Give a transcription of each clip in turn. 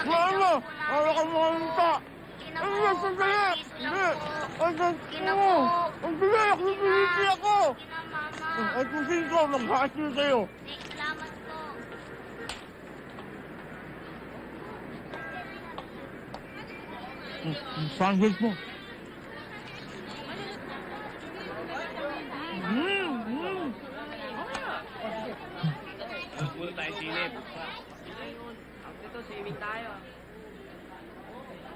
Mama! Wala ka manta! Ano na sandali? Hindi! Ay, Kinapo! ang biyak! Nagpiliti ako! Mama! Ay, kung sino ko, mag-haasin kayo! Salamat po! Sandwich mo! Muna tayo sinip. Ito, swimming tayo.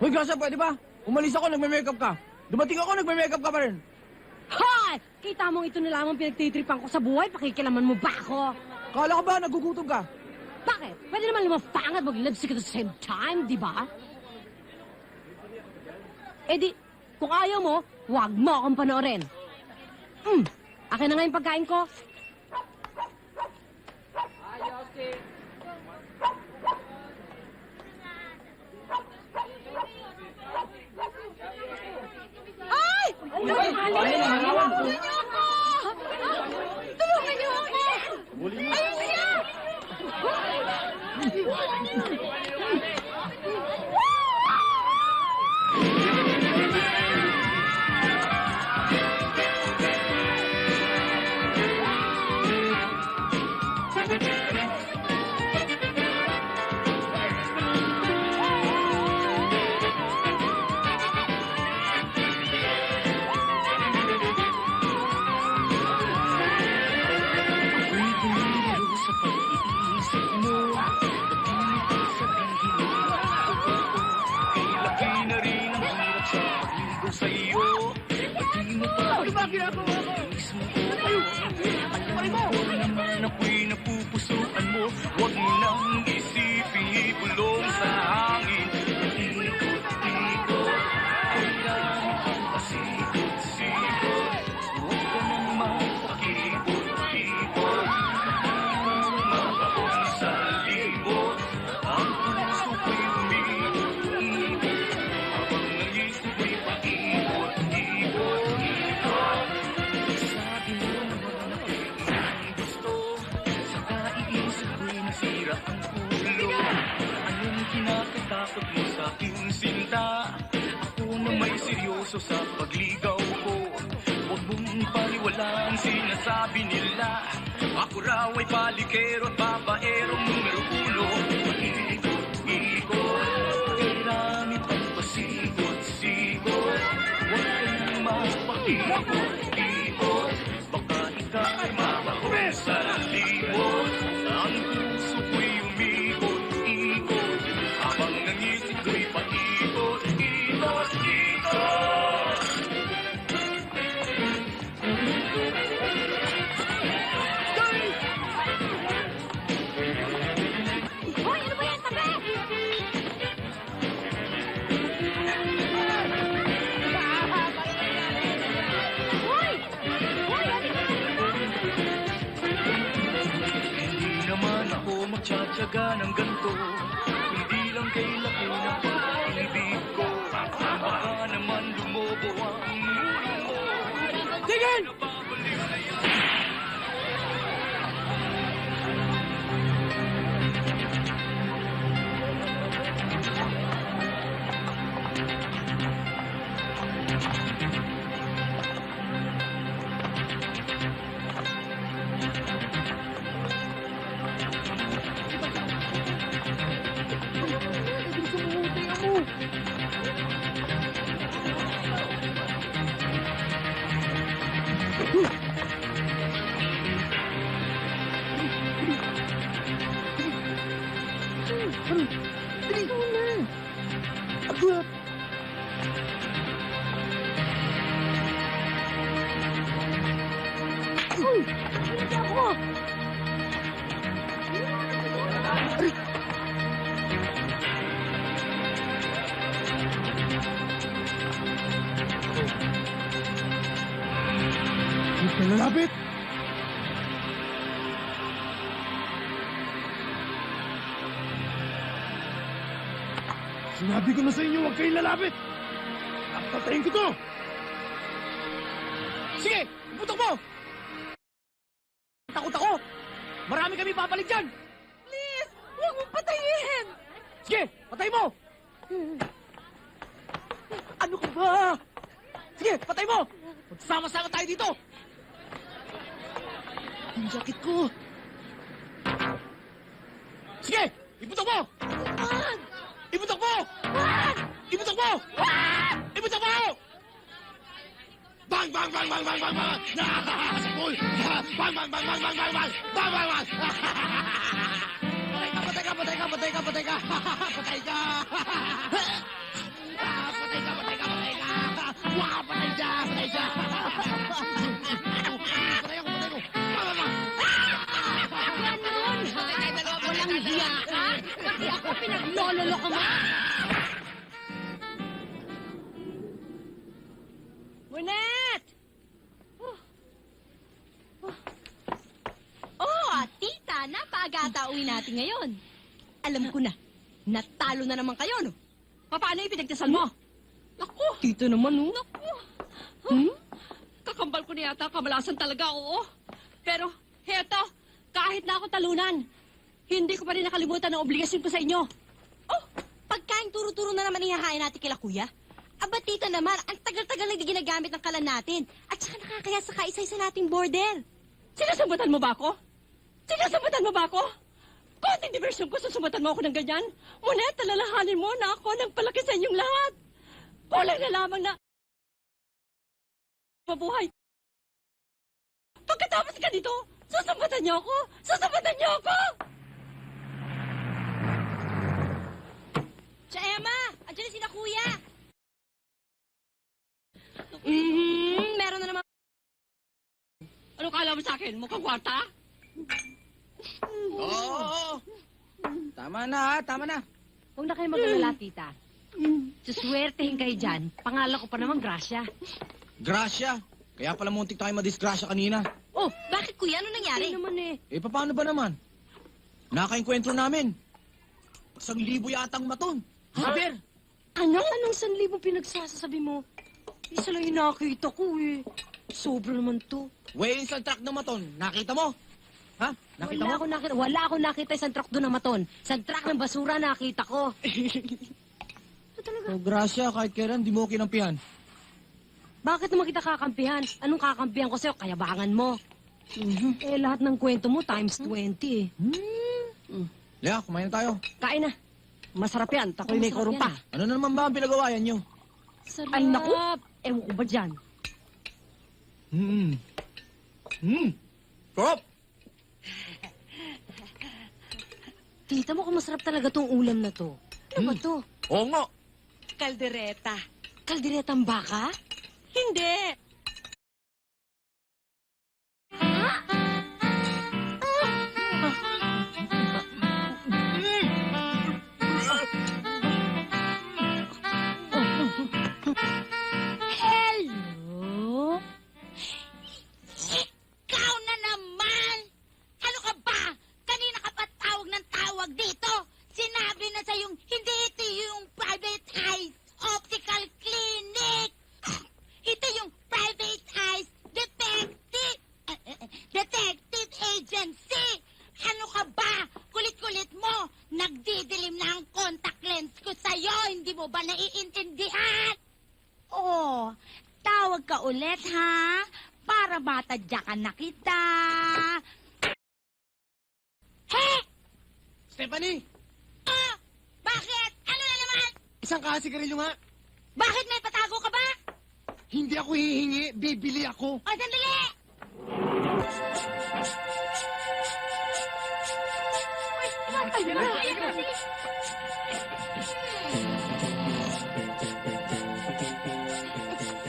Hoy, Grasa, pwede ba? Umalis ako, nagme-makeup ka. Dumating ako, nagme-makeup ka pa rin. Hoy! Kita mong ito na lamang pinagtitripan ko sa buhay, pakikilaman mo ba ako? Kala ko ba, nagugutom ka? Bakit? Pwede naman lumafang at mag-lipstick at the same time, di ba? Eh di, kung ayaw mo, huwag mo akong panoorin. Akin na nga yung pagkain ko. Ayos, eh. Ay! Tulungan niyo ako! Tulungan niyo ako! Ayun siya! Ano ba ginagawa mo? Ako'y napupusuan mo. Huwag mo nang isipin ibulong sa hangin. Ikot-ikot, kailangan ang pasikot-sikot. Huwag ka nang mapakipot-ikot. Mabaon sa libot. Ang puso ko'y umikot-ikot. Habang naisip ko'y paikot-ikot. Sabi mo naman ako'y gusto. Sa kaiisip ko'y nasira ang ulo. Anong kinakatakot mo sa aking sinta? Ako na may seryoso sa pagligaw ko. Huwag mong paniwalaan sinasabi nila. Ako raw ay palikero at babaerong numero uno. Ikot-ikot, kailangan itong pasikot-sikot. Huwag ka nang mapakikot-ikot. Baka ikaw ay mabaon sa libot. Ang puso ko'y umikot-ikot. Habang nangisip ko'y paikot-ikot-ikot. Hoy, ano ba yan? Tabi! Hoy! Hoy, ano ba? Hindi naman ako magtsatsaga ng ganito. Hindi lang kay laki ng pag-ibig ko. Baka naman lumobo ang ulo mo. Tigil! Nababaliw na yan. Agad! Hindi ako! Huwag ka lalapit! Sinabi ko na sa inyo, huwag kayong lalapit! Ang patayin ko to! Sige! Putok mo! Takot ako! Marami kami papalit dyan! Please! Huwag mong patayin! Sige, patay mo! Ano ka ba? Sige, patay mo! Magsama-sama tayo dito! Yung jacket ko! Sige! Iputok mo! Iputok mo! Iputok mo! Iputok mo! Bang, bang, bang, bang, bang, bang, bang! Nakakasipol! Bang, bang, bang, bang, bang, bang, bang! Bang, bang, bang! Patay ka, patay ka, patay ka, patay ka! Patay ka! Patay ka, patay ka, patay ka! Wah, patay ka, patay ka! Patay ako, patay ko! Bang, bang, bang! Walang hiya ka? Pati ako pinaglololo ka mo? Munet! Oh, tita, napagata uwi natin ngayon. Alam ko na, natalo na naman kayo, no? Paano ipinagdasal mo? Naku! Tito naman, no? Naku! Kakambal ko na yata, kamalasan talaga, oo. Pero, heto, kahit na ako talunan, hindi ko pa rin nakalimutan ang obligasyon ko sa inyo. Oh, pagkain turo-turo na naman ihahain natin kila kuya. Aba, tita naman, ang tagal-tagal na di ginagamit ng kalan natin. At saka nakakaya sa kaisa-isa nating border. Sinasambatan mo ba ako? Sinasambatan mo ba ako? Konting diversyon ko, susumatan mo ako ng ganyan? Munet, talalahanin mo na ako nang palaki sa inyong lahat. Kulang na lamang na mabuhay. Pagkatapos ka dito, susambatan niyo ako! Susambatan niyo ako! Siya, Emma! Andiyan na sila kuya! Meron na naman. Ano kala mo sa akin? Mukhang kwarta? Oo! Tama na, ha? Tama na. Huwag na kayo mag-alala, tita. Suswertehin kayo dyan. Pangalan ko pa naman, Gracia. Gracia. Kaya pala muntik tayo madisgrasya kanina. Oh, bakit kuya? Ano nangyari? Hindi naman eh. Eh, paano ba naman? Nakainkwentro namin. 1,000 yatang maton. Haber! Ano? Anong 1,000 pinagsasasabi mo? Isa lang yung nakita ko eh. Sobra naman to. Way sa truck na maton. Nakita mo? Ha? Nakita mo? Wala akong nakita isang truck doon na maton. Isang truck ng basura nakita ko. Oh, Gracia, kahit kailan, di mo kinampihan. Bakit naman kita kakampihan? Anong kakampihan ko sa'yo? Kayabangan mo. Eh, lahat ng kwento mo times 20 eh. Lea, kumain na tayo. Kain na. Masarap yan. Takoy may Masarap kurong pa. yan, Ano na naman ba ang pinagawayan nyo? Sarap. Ay, naku. Ewan ko ba dyan? Sarap! Tita mo kung masarap talaga tong ulam na to. Ano ba to? Oo nga. Kaldereta. Kalderetang baka? Hindi. Hello? Ikaw na naman! Ano ka ba? Kanina ka pa tawag ng tawag dito. Sinabi na sa'yong hindi ito yung private eyes optical clinic. Ito yung private eyes detective agency. Ano ka ba? Kulit-kulit mo. Nagdidilim na ang contact lens ko sa'yo. Hindi mo ba naiintindihan? Oh, tawag ka ulit, ha? Para matadyakan na kita. He! Stephanie! Ah! Bakit? Ano na naman? Isang kasigarilyo nga. Bakit may patago ka ba? Hindi ako hihingi, bibili ako. O, sandali!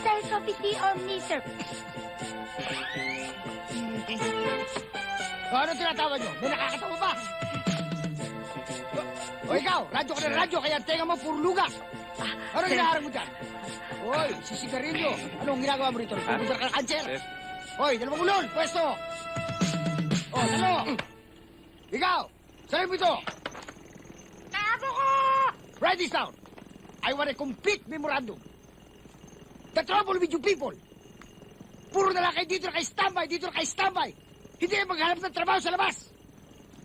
Self-pity-o-meter. O, ano tinatawag nyo? May nakakatawa ba? O ikaw, radyo ka na radyo, kaya tenga mo puro luga. Ano hinaharap mo dyan? Hoy, si Sigarilyo. Anong ginagawa mo rito? Pupunta ka ng kanser? Hoy, dalawang ulol, pwesto. O, salo. Ikaw, sa'yo mo ito. Tabo ko! Write this down. I want a complete memorandum. The trouble with you people. Puro na lang kayo dito na kayo-standby, dito na kayo-standby. Hindi kayo maghanap ng trabaho sa labas.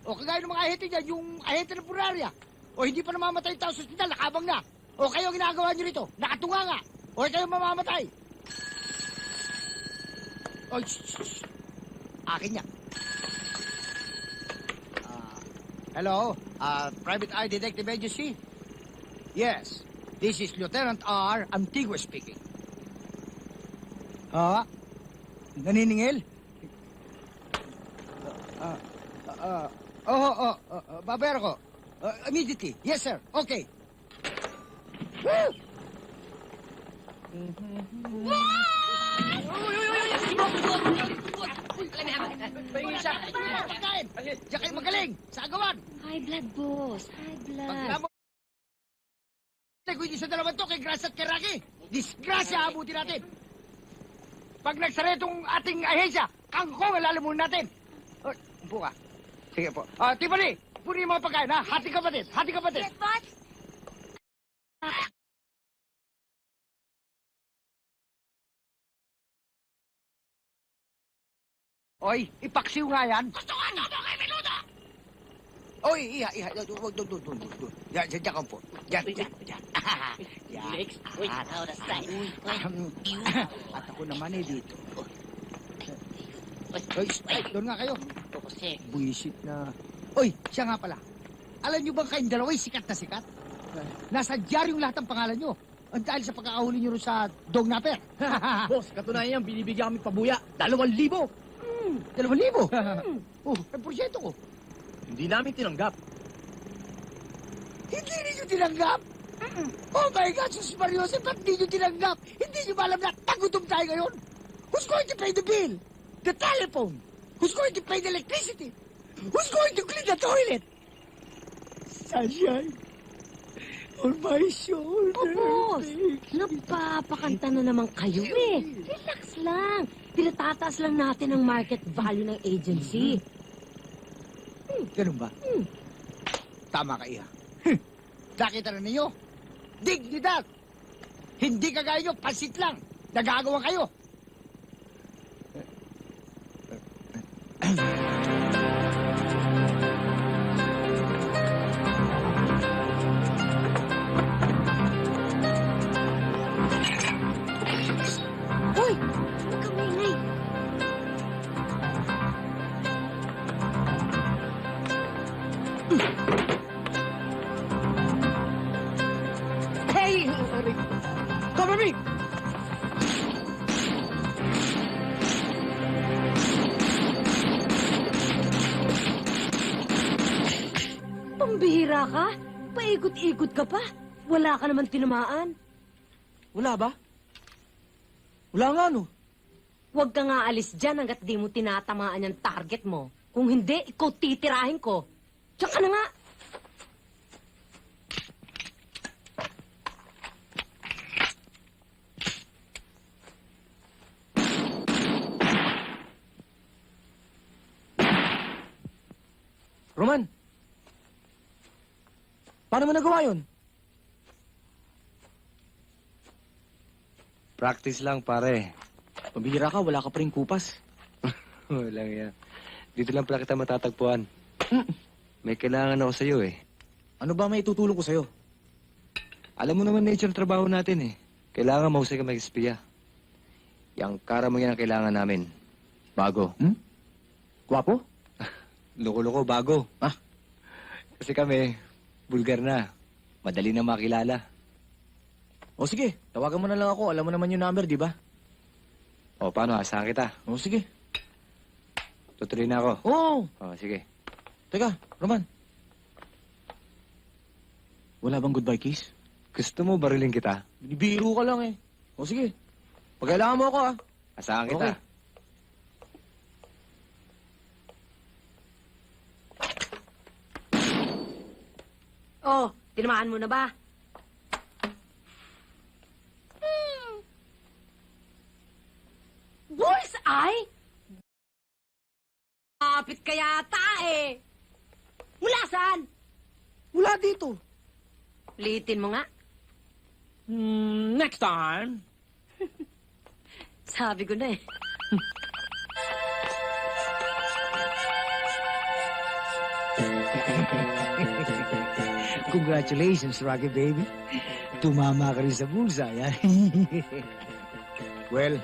O kagaya ng mga ahente dyan, yung ahente ng punarya. O O hindi pa namamatay yung tao sa ospital, nakabang na. O kayo ang ginagawa nyo rito, nakatunga nga. O kayo mamamatay. Oy, shh. Akin niya. Hello, Private Eye Detective Agency? Yes, this is Lieutenant R. Antigua speaking. Naniningil? Babero ko. Immediately. Yes, sir. Okay. Woo! Pagkain! Diyan kayo magaling! Sa agawan! High blood, boss. High blood. Pagkamo... Kung hindi sa dalawang to, kay Grace at kay Rocky, disgrasya abutin natin. Pag nagsara itong ating ahensya, kangkong ang lalamunin natin. Upo ka. Sige po. Tiffany, punin yung mga pagkain, ha? Hati kapatid, hati kapatid. Yes, boss. Oy, ipaksiw nga yan. Gusto nga ito, kay Menuda! Oy, iha. Doon. Diyan ka po. Diyan. Yan. Uy, ahora style. At ako naman dito. Oy, doon nga kayo. Buisit na. Oy, siya nga pala. Alam niyo bang kayong dalawa'y sikat na sikat? Nasa diaryong lahat ng pangalan niyo. Ang dahil sa pagkakahuli niyo rin sa dog napper. Boss, katunayan yan, binibigyan kami pabuya. 2,000. 2,000? Oh, ang porsyento ko. Hindi namin tinanggap. Hindi ninyo tinanggap? Oh my God, Sus Mariose, ba't hindi nyo tinanggap? Hindi nyo ba alam na tagutom tayo ngayon? Who's going to pay the bill? The telephone? Who's going to pay the electricity? Who's going to clean the toilet? Sunshine on my shoulder. Boss, napapakanta na naman kayo eh. Relax lang. Pinatataas lang natin ang market value ng agency. Ganun ba? Tama ka, Iha. Nakita na ninyo? Dignidad! Hindi kagaya nyo, pansit lang. Nagagawa kayo. Hoy! Huwag kang maingay. Hey! Cover me! Pambihira ka? Paikot-ikot ka pa? Wala ka naman tinamaan. Wala ba? Wala nga, no? Huwag ka nga alis dyan hanggat di mo tinatamaan yung target mo. Kung hindi, ikaw titirahin ko. Diyan ka na nga. Roman! Paano mo nagawa yun? Practice lang, pare. Pabihira ka, wala ka pa rin kupas. Walang yan. Dito lang pala kita matatagpuan. Mm. May kailangan ako sa'yo eh. Ano ba may tutulong ko sa'yo? Alam mo naman nature ng trabaho natin eh. Kailangan mahusay ka mag-espiya. Yang kara mo yan ang kailangan namin. Bago. Gwapo? Loko-loko, bago. Ah? Kasi kami, bulgar na. Madali na makilala. O sige, tawagan mo na lang ako. Alam mo naman yung number, di ba? O, paano? Asahan kita. O sige. Tutuloy na ako. Oo. O, sige. Teka, Roman. Wala bang goodbye kiss? Gusto mo barilin kita? Binibiro ka lang eh. O sige. Pag kailangan mo ako ah. Asahan kita. Okay. Oh, tinamaan mo na ba? Bullseye? Kapit ka yata eh. Mula saan? Wala dito. Litin mo nga. Next time. Sabi ko na eh. Congratulations, Rocky baby. Tumama ka rin sa bulsa, yan. Well,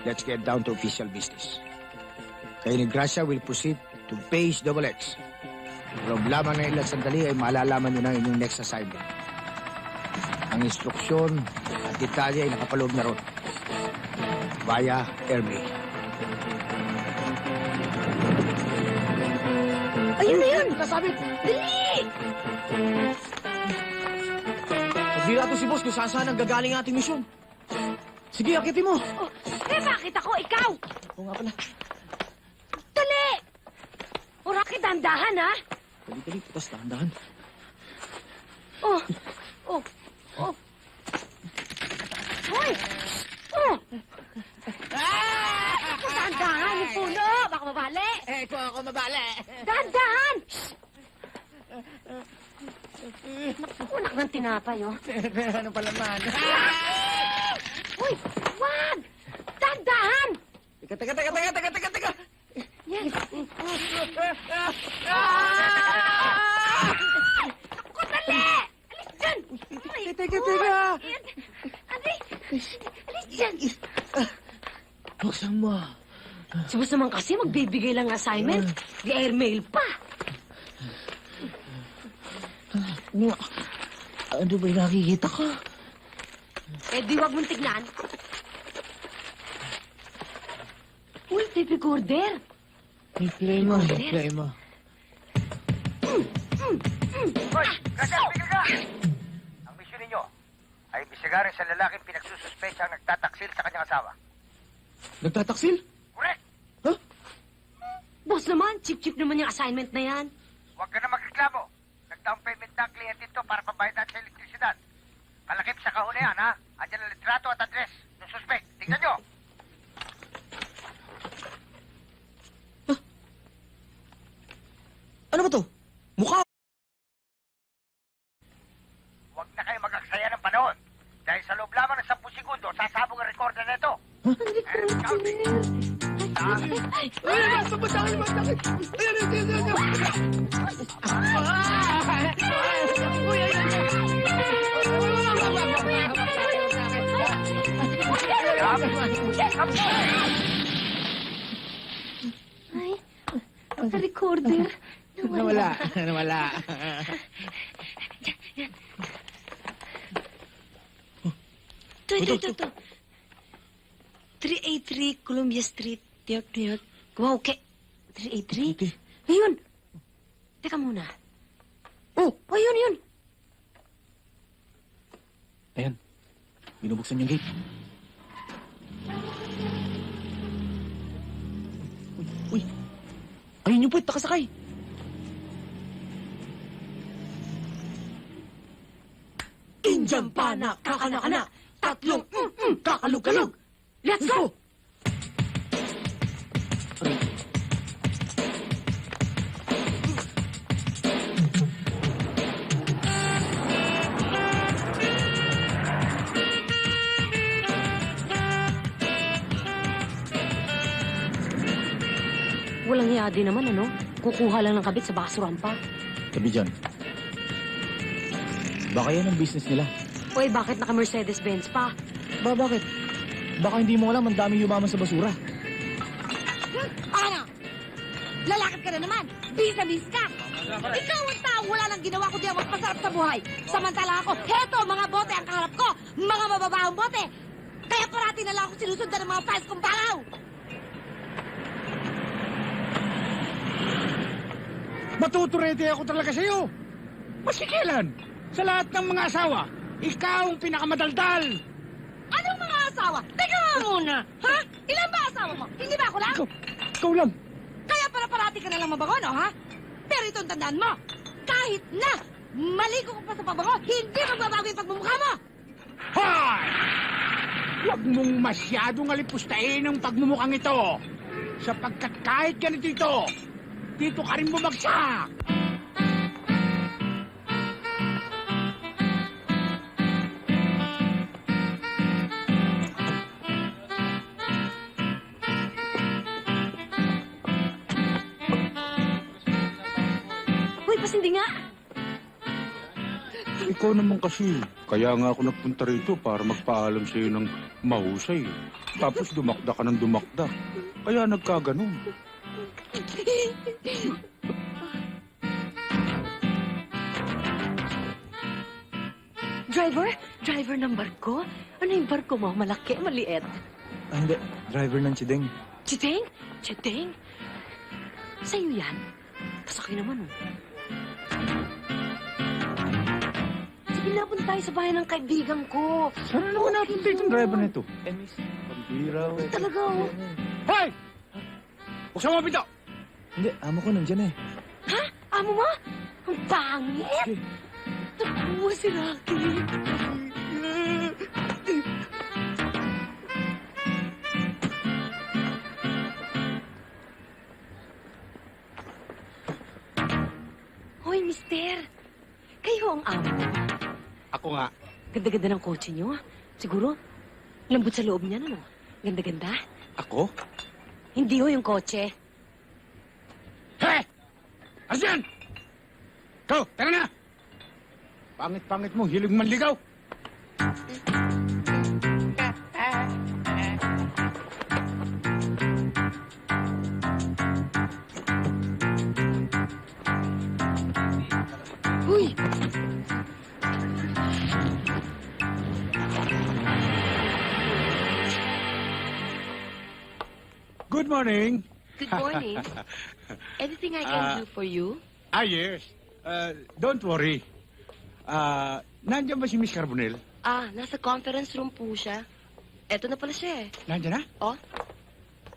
let's get down to official business. Kayo ni Gracia will proceed to Phase XX. Loob lamang na ilang sandali ay malalaman nyo na inyong next assignment. Ang instruksyon at detalye ay nakapaloob na ron. Via airmail. Ayun na yun! Nasabit! Dali! Pagbira to si boss kung saan ang gagaling ating misyon. Sige, akitin mo. Bakit ako? Ikaw! Oo nga pala. Dali! O, Rocky, dandahan, ha? Dali, putas, dahan-dahan. Oh! Hoy! Oh! Dandahan yung puno! Baka mabali! Kung ako mabali. Dandahan! Naku, ng tinapay, oh. Ano pala man? Uy! Wag! Dandahan! Teka. Yan. Naku, dali! Alis dyan! Teka. Alis dyan! Buksan mo. Si boss naman kasi magbibigay lang ng assignment. Di airmail pa. Ano ba yung nakikita ka? Eh, di wag mong tignan. Uy, tape recorder. Play mo. Hoy, Gracia, bigil ka! Ang misyon ninyo ay bisigarin sa lalaking pinagsususpecha ang nagtataksil sa kanyang asawa. Nagtataksil? Correct! Boss naman, cheap-cheap naman yung assignment na yan. Huwag ka na magreklamo. Nag-down payment na ang kliyente ito para pambayad natin sa elektrisidad. Kalakip sa kahon na yan, ha? Andiyan ang litrato at address ng suspect. Tingnan nyo! Ano ba to? Mukha! Huwag na kayo mag-aksaya ng panahon. Dahil sa loob lamang ng 10 segundo, sasabog ang recorder na ito. And counting. Ay, ang recorder. Nawala. Ito. 383 Columbia Street, New York. Wow, okay. 383? Okay. Ayun. Teka muna. Oh, ayun. Ayan. Binubuksan yung gate. Uy. Ayun yung puwet, nakasakay. Injampana, kakana-kana, tatlong kakalug-kalug. Let's go! Walang hiya din naman, ano? Kukuha lang ng kabit sa basurahan pa. Sabi dyan. Baka yan ang business nila. Uy, bakit naka-Mercedes-Benz pa? Bakit? Baka hindi mo alam, ang daming yumaman sa basura. Ano? Lalakad ka na naman. Bis-a-bis ka. Ikaw ang tao, wala nang ginawa kundi ang magpasarap sa buhay. Samantala ako, heto, mga bote ang kaharap ko. Mga mababahong bote. Kaya parati na lang ako sinusundan ng mga fans kong balaw. Matuturete ako talaga sa'yo. Masikilan. Sa lahat ng mga asawa, ikaw ang pinakamadaldal. Anong mga asawa? Teka nga muna. Ha? Ilan ba asawa mo? Hindi ba ako lang? Ikaw lang. Kaya para parati ka na lang mabango, no, ha? Pero itong tandaan mo, kahit na maligo ko pa sa pabango, hindi magbabago yung pagmumukha mo! Hoy! Huwag mong masyadong alipustain ang pagmumukhang ito. Sapagkat kahit ganito ito, dito ka rin bumagsak. Uy, pasindi nga. Ikaw naman kasi. Kaya nga ako nagpunta rito para magpaalam sa'yo ng mahusay. Tapos dumakda ka ng dumakda. Kaya nagkaganon. Driver ng barko? Ano yung barko mo? Malaki, maliit? Hindi. Driver ng Chideng. Chiteng? Chiteng? Sa'yo yan? Pasakay naman, oh. Sige na, punta tayo sa bahay ng kaibigan ko. Saan naman natin dito yung driver nito? Eh, miss. Pambira. Talaga, oh. Hoy! Buksan mo ang pinto! Hindi, amo ko nandyan eh. Ha? Amo mo? Ang pangit! Sige. Naku, si Rocky. Hoy, mister. Kayo ang amo. Ako nga. Ganda-ganda ng kotse niyo. Siguro, lambot sa loob niya, ano? Ganda-ganda. Ako? Hindi ho yung kotse. Hey! Arjan! Ikaw, tara na! Pangit-pangit mo, hilig manligaw. Uy! Good morning. Good morning. Anything I can do for you? Yes. Don't worry. Nandiyan ba si Miss Carbonell? Nasa conference room po siya. Eto na pala siya eh. Nandiyan na? Oh?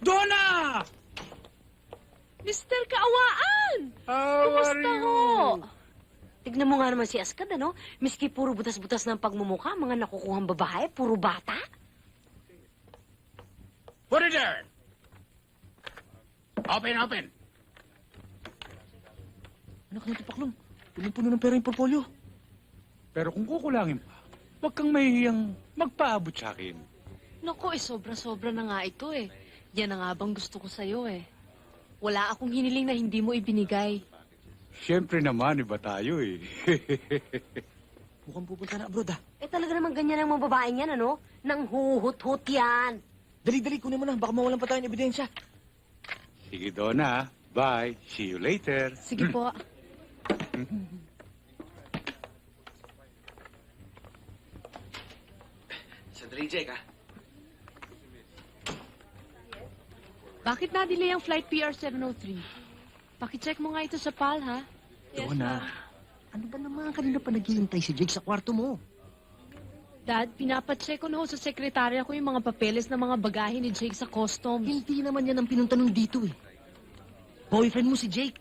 Donna! Mr. Kaawaan! Kumusta ho? Tignan mo nga naman si Askad, ano? Miski puro butas-butas ng pagmumukha, mga nakukuhang babae, puro bata. Put it there! Open, open! Anak nito, Paklong. Punong-puno ng pera yung portfolio. Pero kung kukulangin pa, huwag kang mahihiyang magpaabot sa akin. Naku, sobra-sobra na nga ito eh. Yan na nga bang gusto ko sa'yo eh. Wala akong hiniling na hindi mo ibinigay. Siyempre naman, iba tayo eh. Mukhang pupunta na abroad, ah. Eh talaga naman ganyan ang mga babaeng yan, ano? Nang huhut-hut yan. Dali-dali, kunin mo na. Baka mawalan pa tayo ng ebidensya. Sige, Donna. Bye. See you later. Sige po. Sandali, Jake, ha? Bakit na-delay ang flight PR-703? Pakicheck mo nga ito sa PAL, ha? Donna, ano ba naman kanina pa naghihintay si Jake sa kwarto mo? Dad, pinapacheck ko na ho sa sekretarya ko yung mga papeles ng mga bagahe ni Jake sa customs. Hindi naman yan ang pinunta nung dito eh. Boyfriend mo si Jake.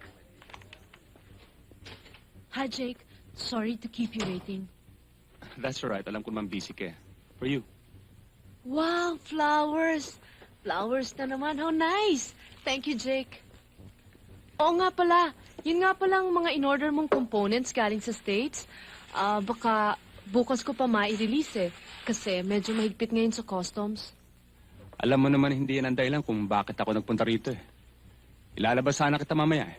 Hi, Jake. Sorry to keep you waiting. That's all right. Alam ko naman busy ka. For you. Wow, flowers. Flowers na naman. How nice. Thank you, Jake. Oo nga pala. Yun nga palang mga in-order mong components galing sa States. Baka bukas ko pa mai-release eh. Kasi medyo mahigpit ngayon sa customs. Alam mo naman hindi yan ang dahilan kung bakit ako nagpunta rito eh. Ilalabas sana kita mamaya eh.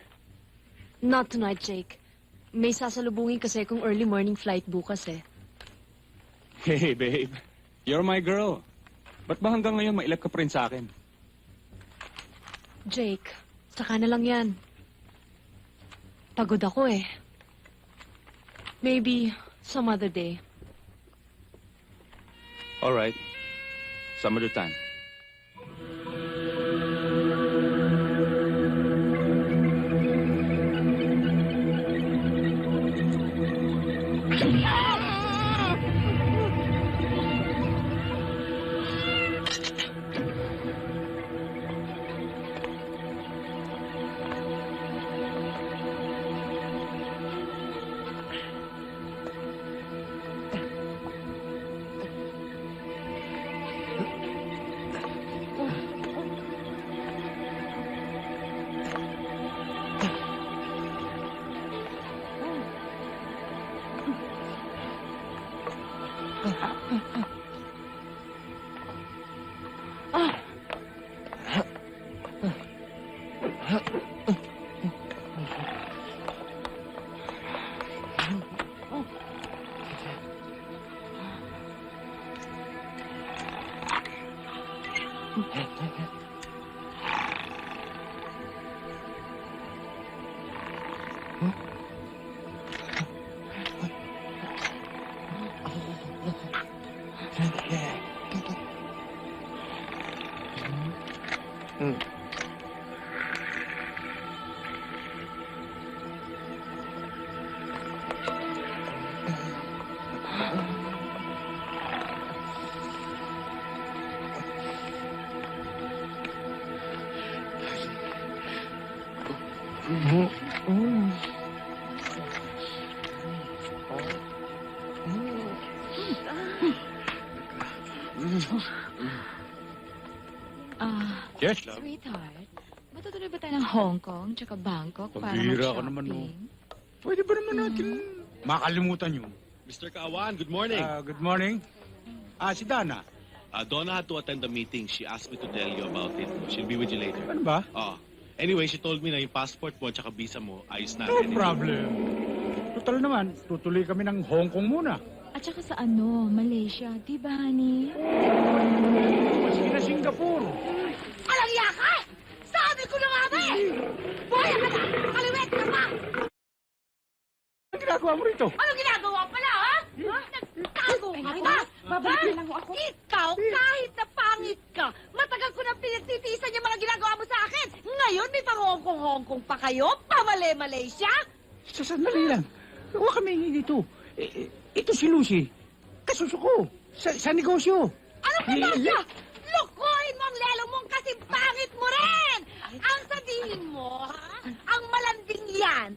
Not tonight, Jake. May sasalubungin kasi kung early morning flight bukas eh. Hey, babe. You're my girl. Ba't ba hanggang ngayon mailap ka pa rin sa akin? Jake, saka na lang yan. Pagod ako eh. Maybe some other day. All right. Some other time. Yes, love. Sweetheart, matutuloy ba tayo ng Hong Kong tsaka Bangkok para Pambira ka naman, no? mag-shopping? Pwede ba naman natin makalimutan yun? Mr. Kawan, good morning. Good morning. Si Dana. Donna had to attend the meeting. She asked me to tell you about it. She'll be with you later. Ano ba? Anyway, she told me na yung passport mo at visa mo ayos na. No problem. Total naman, tutuloy kami ng Hong Kong muna. At saka sa Malaysia, di ba, honey? Sige na Singapore. Alang iya ka! Sabi ko na nga ba eh! Buhay ka na! Kaliwet ka pa! Anong ginagawa mo rito? Anong ginagawa pala, ha? Nagtago ka pa! Babalik lang ako. Ikaw, kahit na pangit ka, matagal ko na pinagtitiisan yung mga ginagawa mo sa akin. Ngayon, may pang-Hong Kong pa kayo? Pamale-Malaysia? Sandali lang. Huwag kami hingi dito. Ito si Lucy. Kasuso ko. Sa negosyo. Anong negosyo? Lukuhin mo ang lelo mong kasi pangit mo rin! Ang sabihin mo, ha? Ang malanding yan.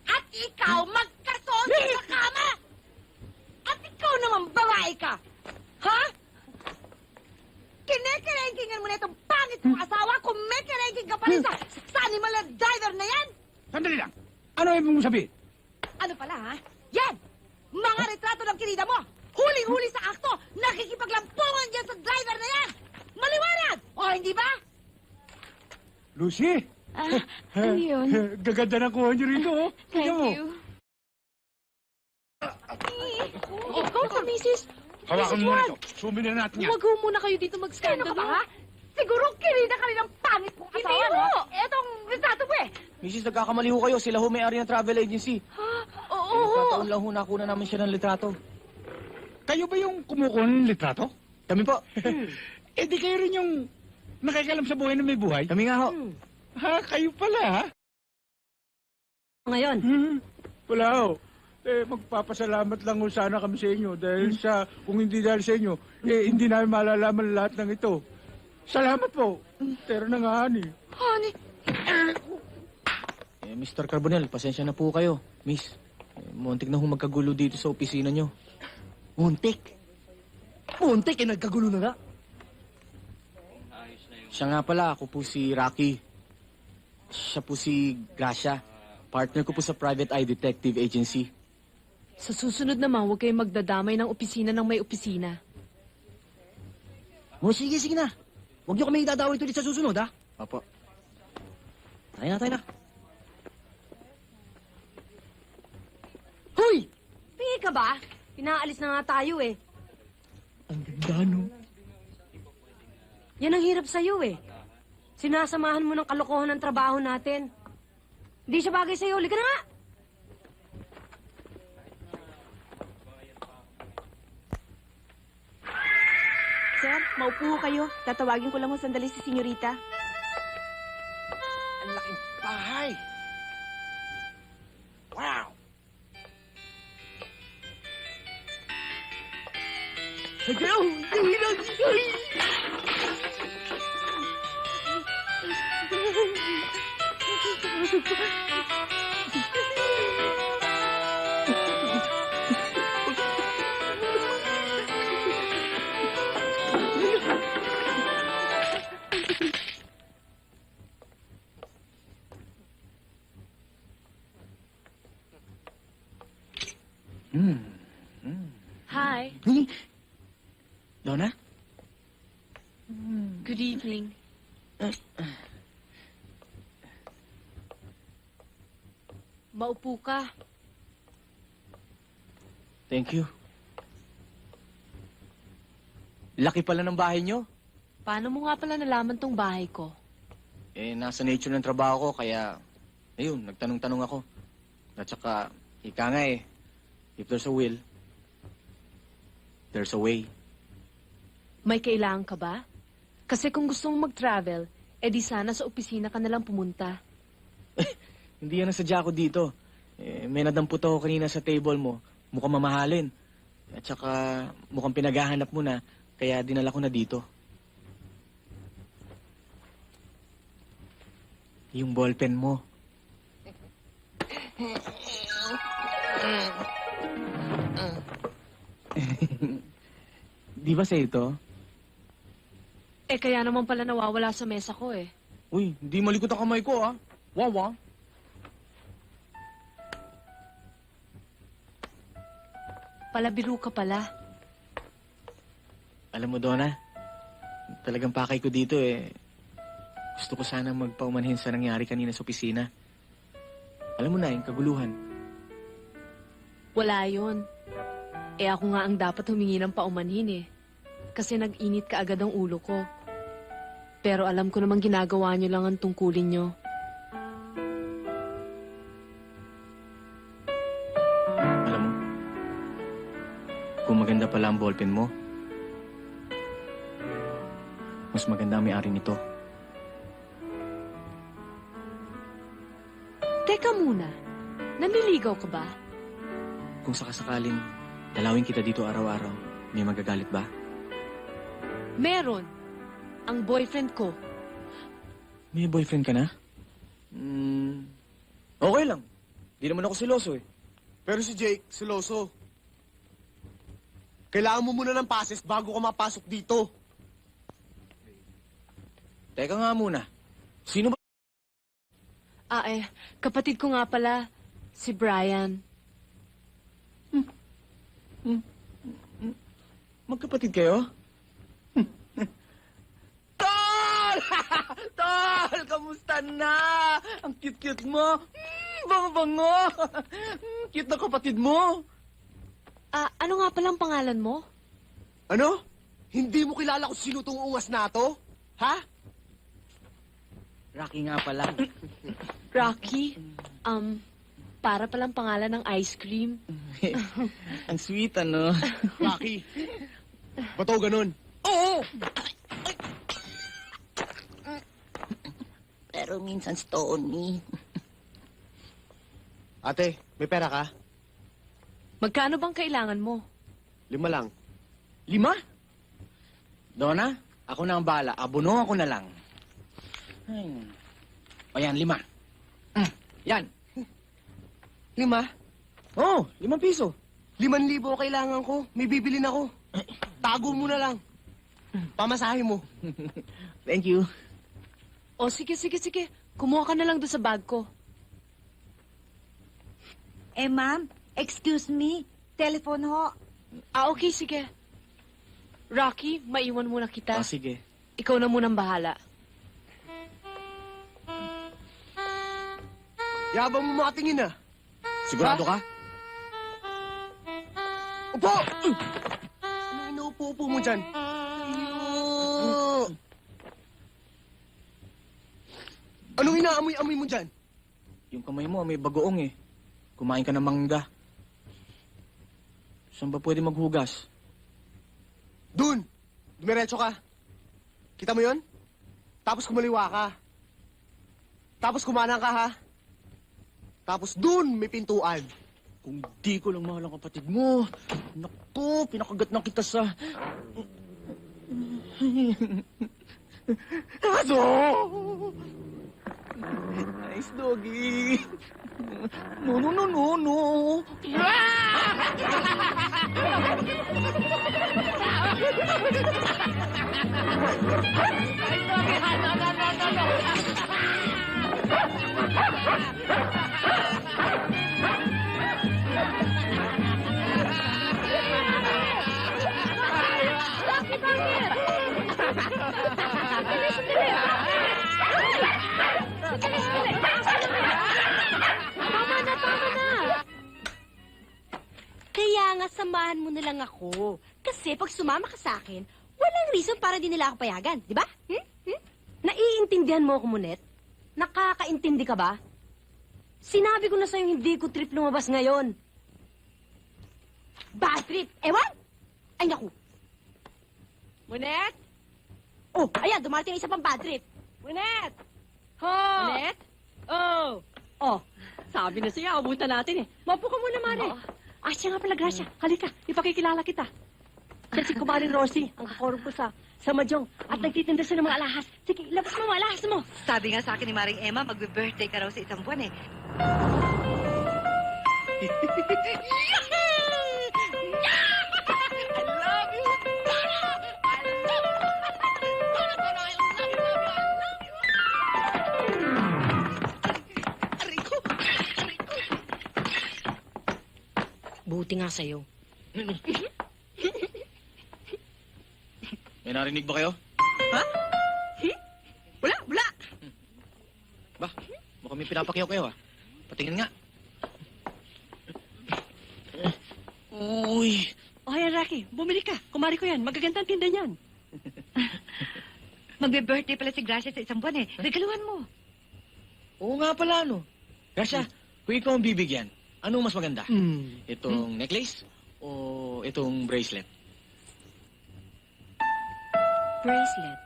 At ikaw, magkasosyo sa kama! At ikaw naman, babae ka! Ha? Kinekerengkingan mo na itong pangit mong asawa kung may kerengking ka pa rin sa animal na driver na yan! Sandali lang. Ano ibig mo sabihin? Ano pala, ha? Yan! Mga retrato ng kinida mo! Huling-huli sa akto! Nakikipaglampungan dyan sa driver na yan! Maliwanag! O, hindi ba? Lucy? Ano yun? Gaganda ng kuha niyo rito, oh. Thank Tingnan mo. you. Ikaw ka, Mrs. Hawakan mo na ito. Sumin na natin yan. Huwag ho muna kayo dito Sino mag-scandal. ka ba, ha? Siguro kinida ka rin ng pangit mong asawa, Hindi no? ho! Etong retrato mo, eh! Mrs. Nagkakamali ho kayo. Sila ho may-ari ng travel agency. Oo. Nagkataon lang ho nakuna namin siya ng litrato. Kayo ba yung kumukuha ng litrato? Kami po. Di kayo rin yung nakikalam sa buhay na may buhay? Kami nga ho. Kayo pala, ha? Ngayon, Wala ho. Magpapasalamat lang ho sana kami sa inyo dahil kung hindi dahil sa inyo, hindi namin malalaman lahat ng ito. Salamat po. Pero na nga, honey. Honey, Mr. Carbonell, pasensya na po kayo. Miss, muntik na ho magkagulo dito sa opisina nyo. Muntik. Muntik, nagkagulo na nga. Siya nga pala, ako po si Rocky. Siya po si Gracia. Partner ko po sa Private Eye Detective Agency. sa susunod naman, huwag kayong magdadamay ng opisina ng may opisina. Sige na. Huwag niyo kami idadawin tuloy sa susunod, ha? Opo. Tayo na. Hoy! Pingi ka ba? Pinaalis na nga tayo eh. Ang ganda, no? Yan ang hirap sa'yo eh. Sinasamahan mo ng kalokohan ng trabaho natin. Hindi siya bagay sa'yo. Halika na nga! Sir, maupo ho kayo. Tatawagin ko lang ho sandali si Senyorita. Ang laking bahay. Wow! Hi. Donna? Good evening. Maupo ka. Thank you. Laki pala ng bahay nyo. Paano mo nga pala nalaman tong bahay ko? Eh, nasa nature ng trabaho ko, kaya, ayun, nagtanong-tanong ako. At saka, ika nga eh, if there's a will, there's a way. May kailangan ka ba? Kasi kung gusto mong mag-travel, edi sana sa opisina ka nalang pumunta. Hindi yan ang sadya ko dito. Eh, may nadampot ako kanina sa table mo. Mukhang mamahalin. At saka, mukhang pinaghahanap mo na, kaya dinala ko na dito. Yung ballpen mo. Di ba sa ito? Eh kaya naman pala nawawala sa mesa ko eh. Uy, hindi malikot ang kamay ko, ah. Wawa. Palabiro ka pala. Alam mo, Donna, talagang pakay ko dito eh. Gusto ko sana magpaumanhin sa nangyari kanina sa opisina. Alam mo na, yung kaguluhan. Wala yun. Eh ako nga ang dapat humingi ng paumanhin eh. Kasi nag-init ka agad ang ulo ko. Pero alam ko namang ginagawa niyo lang ang tungkulin niyo. Alam mo, kung maganda pala ang ballpen mo, mas maganda ang may-ari nito. Teka muna, nanliligaw ka ba? Kung sakasakaling dalawin kita dito araw-araw, may magagalit ba? Meron. Ang boyfriend ko. May boyfriend ka na? Okay lang. Di naman ako siloso eh. Pero si Jake, siloso. Kailangan mo muna ng passes bago ka mapasok dito. Teka nga muna. Sino ba? Kapatid ko nga pala, si Brian. Magkapatid kayo? Tol! Tol! Kamusta na? Ang cute-cute mo. Bango-bango. Cute na kapatid mo. Ano nga palang pangalan mo? Ano? Hindi mo kilala kung sino tong ungas na to? Ha? Rocky nga pala. Rocky? Para palang pangalan ng ice cream. Ang sweet, ano? Rocky. Bato ganun. Oo! Pero minsan stony. Ate, may pera ka? Magkano bang kailangan mo? 5 lang. 5? Donna, ako na ang bahala. Abono ako na lang. Ayan, 5. Yan. 5? Oo, 5 piso. 5,000 kailangan ko. May bibilin ako. Tago mo na lang. Pamasahe mo. Thank you. O sige. Kumuha ka na lang doon sa bag ko. Eh, ma'am, excuse me. Telephone ho. Okay, sige. Rocky, maiwan muna kita. Sige. Ikaw na munang bahala. Yabang mo makatingin ah. Sigurado ka? Upo! Ano inuupo-upo mo dyan? Anong inaamoy-amoy mo dyan? Yung kamay mo, may bagoong eh. Kumain ka ng mangga. Saan ba pwede maghugas? Dun! Dumiretso ka. Kita mo yon? Tapos kumaliwa ka. Tapos kumanang ka, ha? Tapos dun, may pintuan. Kung di ko lang mahal ang kapatid mo. Naku, pinakagat na kita sa... Aso! Nice doggy. No. Tama na. Kaya nga samahan mo na lang ako. Kasi pag sumama ka sa akin, Walang reason para di nila ako payagan, di ba? Naiintindihan mo ako, Monet? Nakakaintindi ka ba? Sinabi ko na sa'yo hindi ko trip lumabas ngayon. Bad trip! Ewan! Ay, naku! Monet? Oh, ayan, dumating isa pang bad trip. Monet! Ho! Monet? Oh! Oh, sabi na siya, abutan natin eh. Mapo ka muna, Mare. Ah, siya nga pala, Gracia. Halika, ipakikilala kita. Siya si Kumarin Rosie, ang kakorong ko sa Majong. At nagtitinda siya ng mga alahas. Sige, labas mo mga alahas mo. Sabi nga sa akin ni Maring Emma, magbe-birthday ka raw sa isang buwan eh. Buti nga sa'yo. May narinig ba kayo? Ha? Wala, wala. Ba, mukhang may pinapakyaw kayo ah. Patingin nga. Uy. O, ayan, Rocky. Bumili ka. Kumari ko yan. Magagandang tinda niyan. Magbe-birthday pala si Gracia sa isang buwan eh. Regaluhan mo. Oo nga pala, no? Gracia, kung ikaw ang bibigyan, anong mas maganda? Itong necklace o itong bracelet? Bracelet.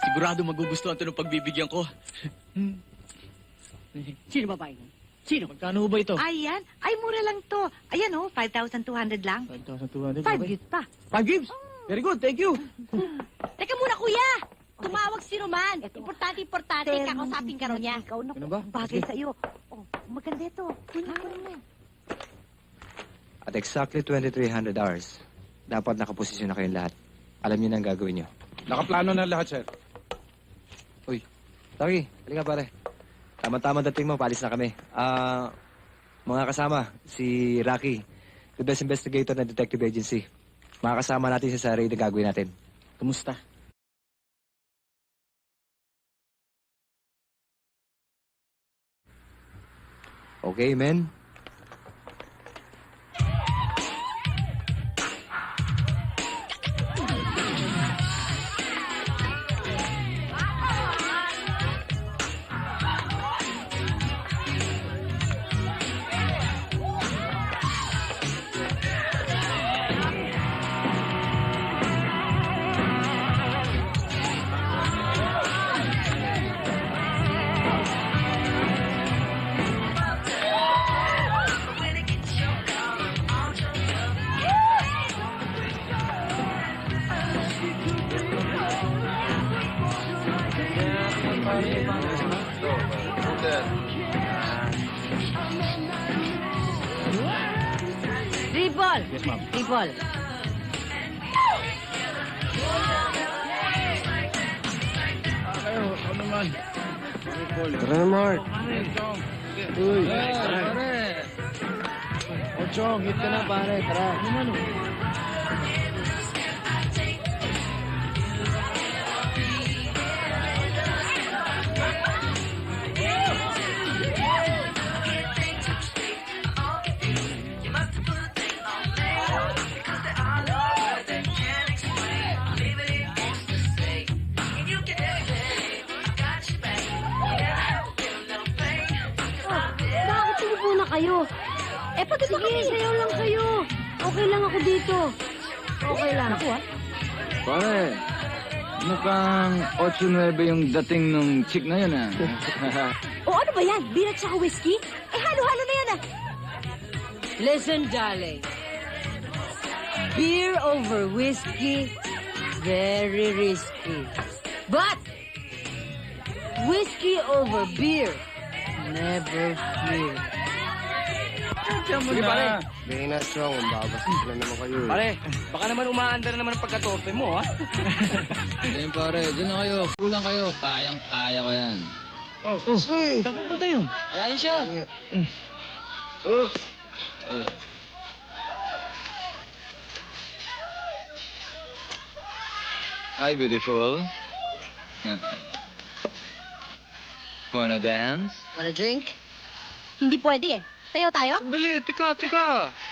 Sigurado magugustuhan ito ng pagbibigyan ko. Sino ba yun? Sino? Magkano ba ito? Ayan. Ay, mura lang to. Ayan oh, 5,200 lang. 5,200. 5 gifts pa. 5 gifts? Very good, thank you. Teka muna, kuya! Tumawag si Roman. Importante, kakausapin ka raw niya. Ikaw na Ano ba? bagay sa'yo. Oh, maganda ito. Kunin mo. At exactly 2,300 hours, dapat nakaposisyon na kayong lahat. Alam niyo na ang gagawin niyo. Nakaplano na lahat, sir. Uy, Taki, halika pare. Tama-tama dating mo, paalis na kami. Mga kasama, si Rocky, the best investigator ng detective agency. Makakasama natin siya sa raid na gagawin natin. Kumusta? Okay, men? Triple! Yes, ma'am. Triple. Kayo, ano naman? Tara na, Mark. Uy, pare. Ochong, hit ka na, pare. Tara. Ano naman, Bakit sumupo na kayo? Pati ba kami? Sayaw lang kayo. Okay lang ako dito. Okay lang. Ako, Pare, mukhang 8-9 yung dating nung chick na yun, ah. O ano ba yan? Beer at saka whiskey? Halo-halo na yan, ah. Listen, darling. Beer over whiskey, very risky. But, whiskey over beer, never fear. Sige, pare. Bigyan na, Chong. Ang babastos na naman kayo. Pare, baka naman umaandar naman ang pagkatorpe mo, ha? Ayun pare, dyan na kayo. Kulang kayo. Kayang-kaya ko yan. Saan pupunta yun? Ayan siya. Hi, beautiful. Wanna dance? Wanna drink? Hindi pwede eh. Tayo tayo? Dali, tika.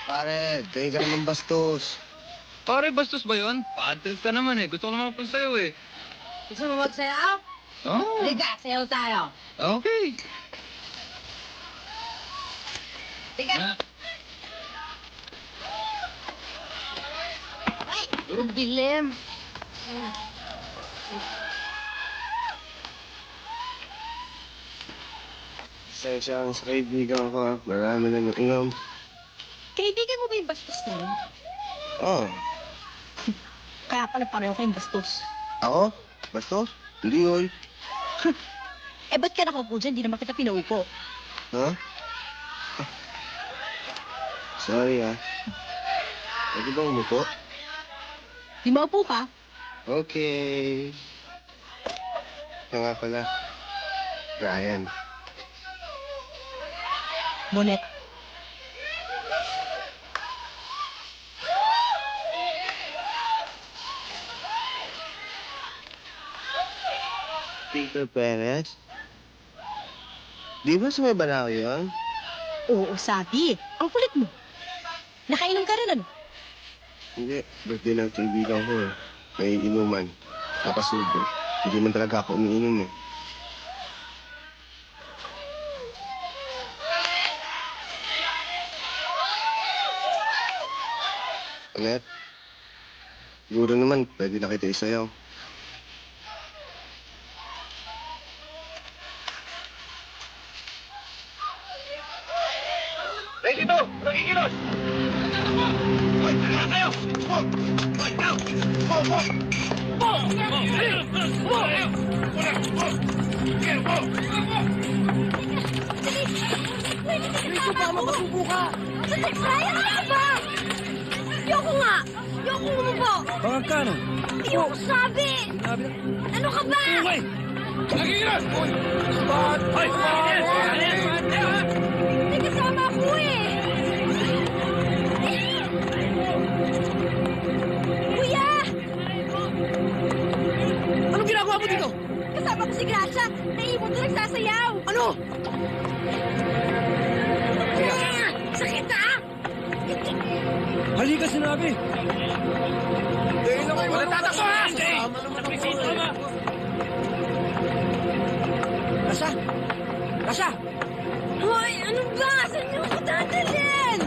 Pare, tayo ka naman bastos. Pare, bastos ba yun? Paantil ka naman eh. Gusto ko naman pa sa'yo eh. Gusto mo magsayaw? Oo. Liga, sayaw tayo. Okay. Liga. Ay, dilim. Sensya sa kaibigan ko, ha. Marami na yung ingam. Kaibigan mo ba yung bastos na yun? Oo. Kaya pala pareho kayong bastos. Ako? Bastos? Hindi, oy. Eh, ba't ka nakaupo dyan? Di naman kita pinaupo. Ha? Sorry, ha. Pwede ba umupo? Di maupo ka? Okay. Ito nga pala. Ryan. Monet. Peter Perez? Di ba sa may banaw yun? Oo, sabi. Ang kulit mo. Nakainom ka rin, ano? Hindi. Birthday ng kaibigan ko, eh. May inuman. Napasubo. Hindi man talaga ako umiinom, eh. Annette? Siguro naman, pwede na kita isayaw. Ready dito! Nakikilos! Hoy, tara kayo! Hoy! Hoy, down! Ho! Ho! Ho! Dito pa, mapasubo ka! Ryan, ano ka ba? Yoko nga! Yoko mo! Bangag ka, no? Yoko sabi! Ano ka ba? Nakikilos! Spot! Hoy! May kasama ako eh! Kuya! Anong ginagawa mo dito? Kasama ko si Gracia! Naiwan ko nagsasayaw! Ano? Sakit na! Halika, sinabi! Walang tatakbo, ha! Rasha! Rasha! Hoy! Ano ba? Saan niyo ako dadalhin?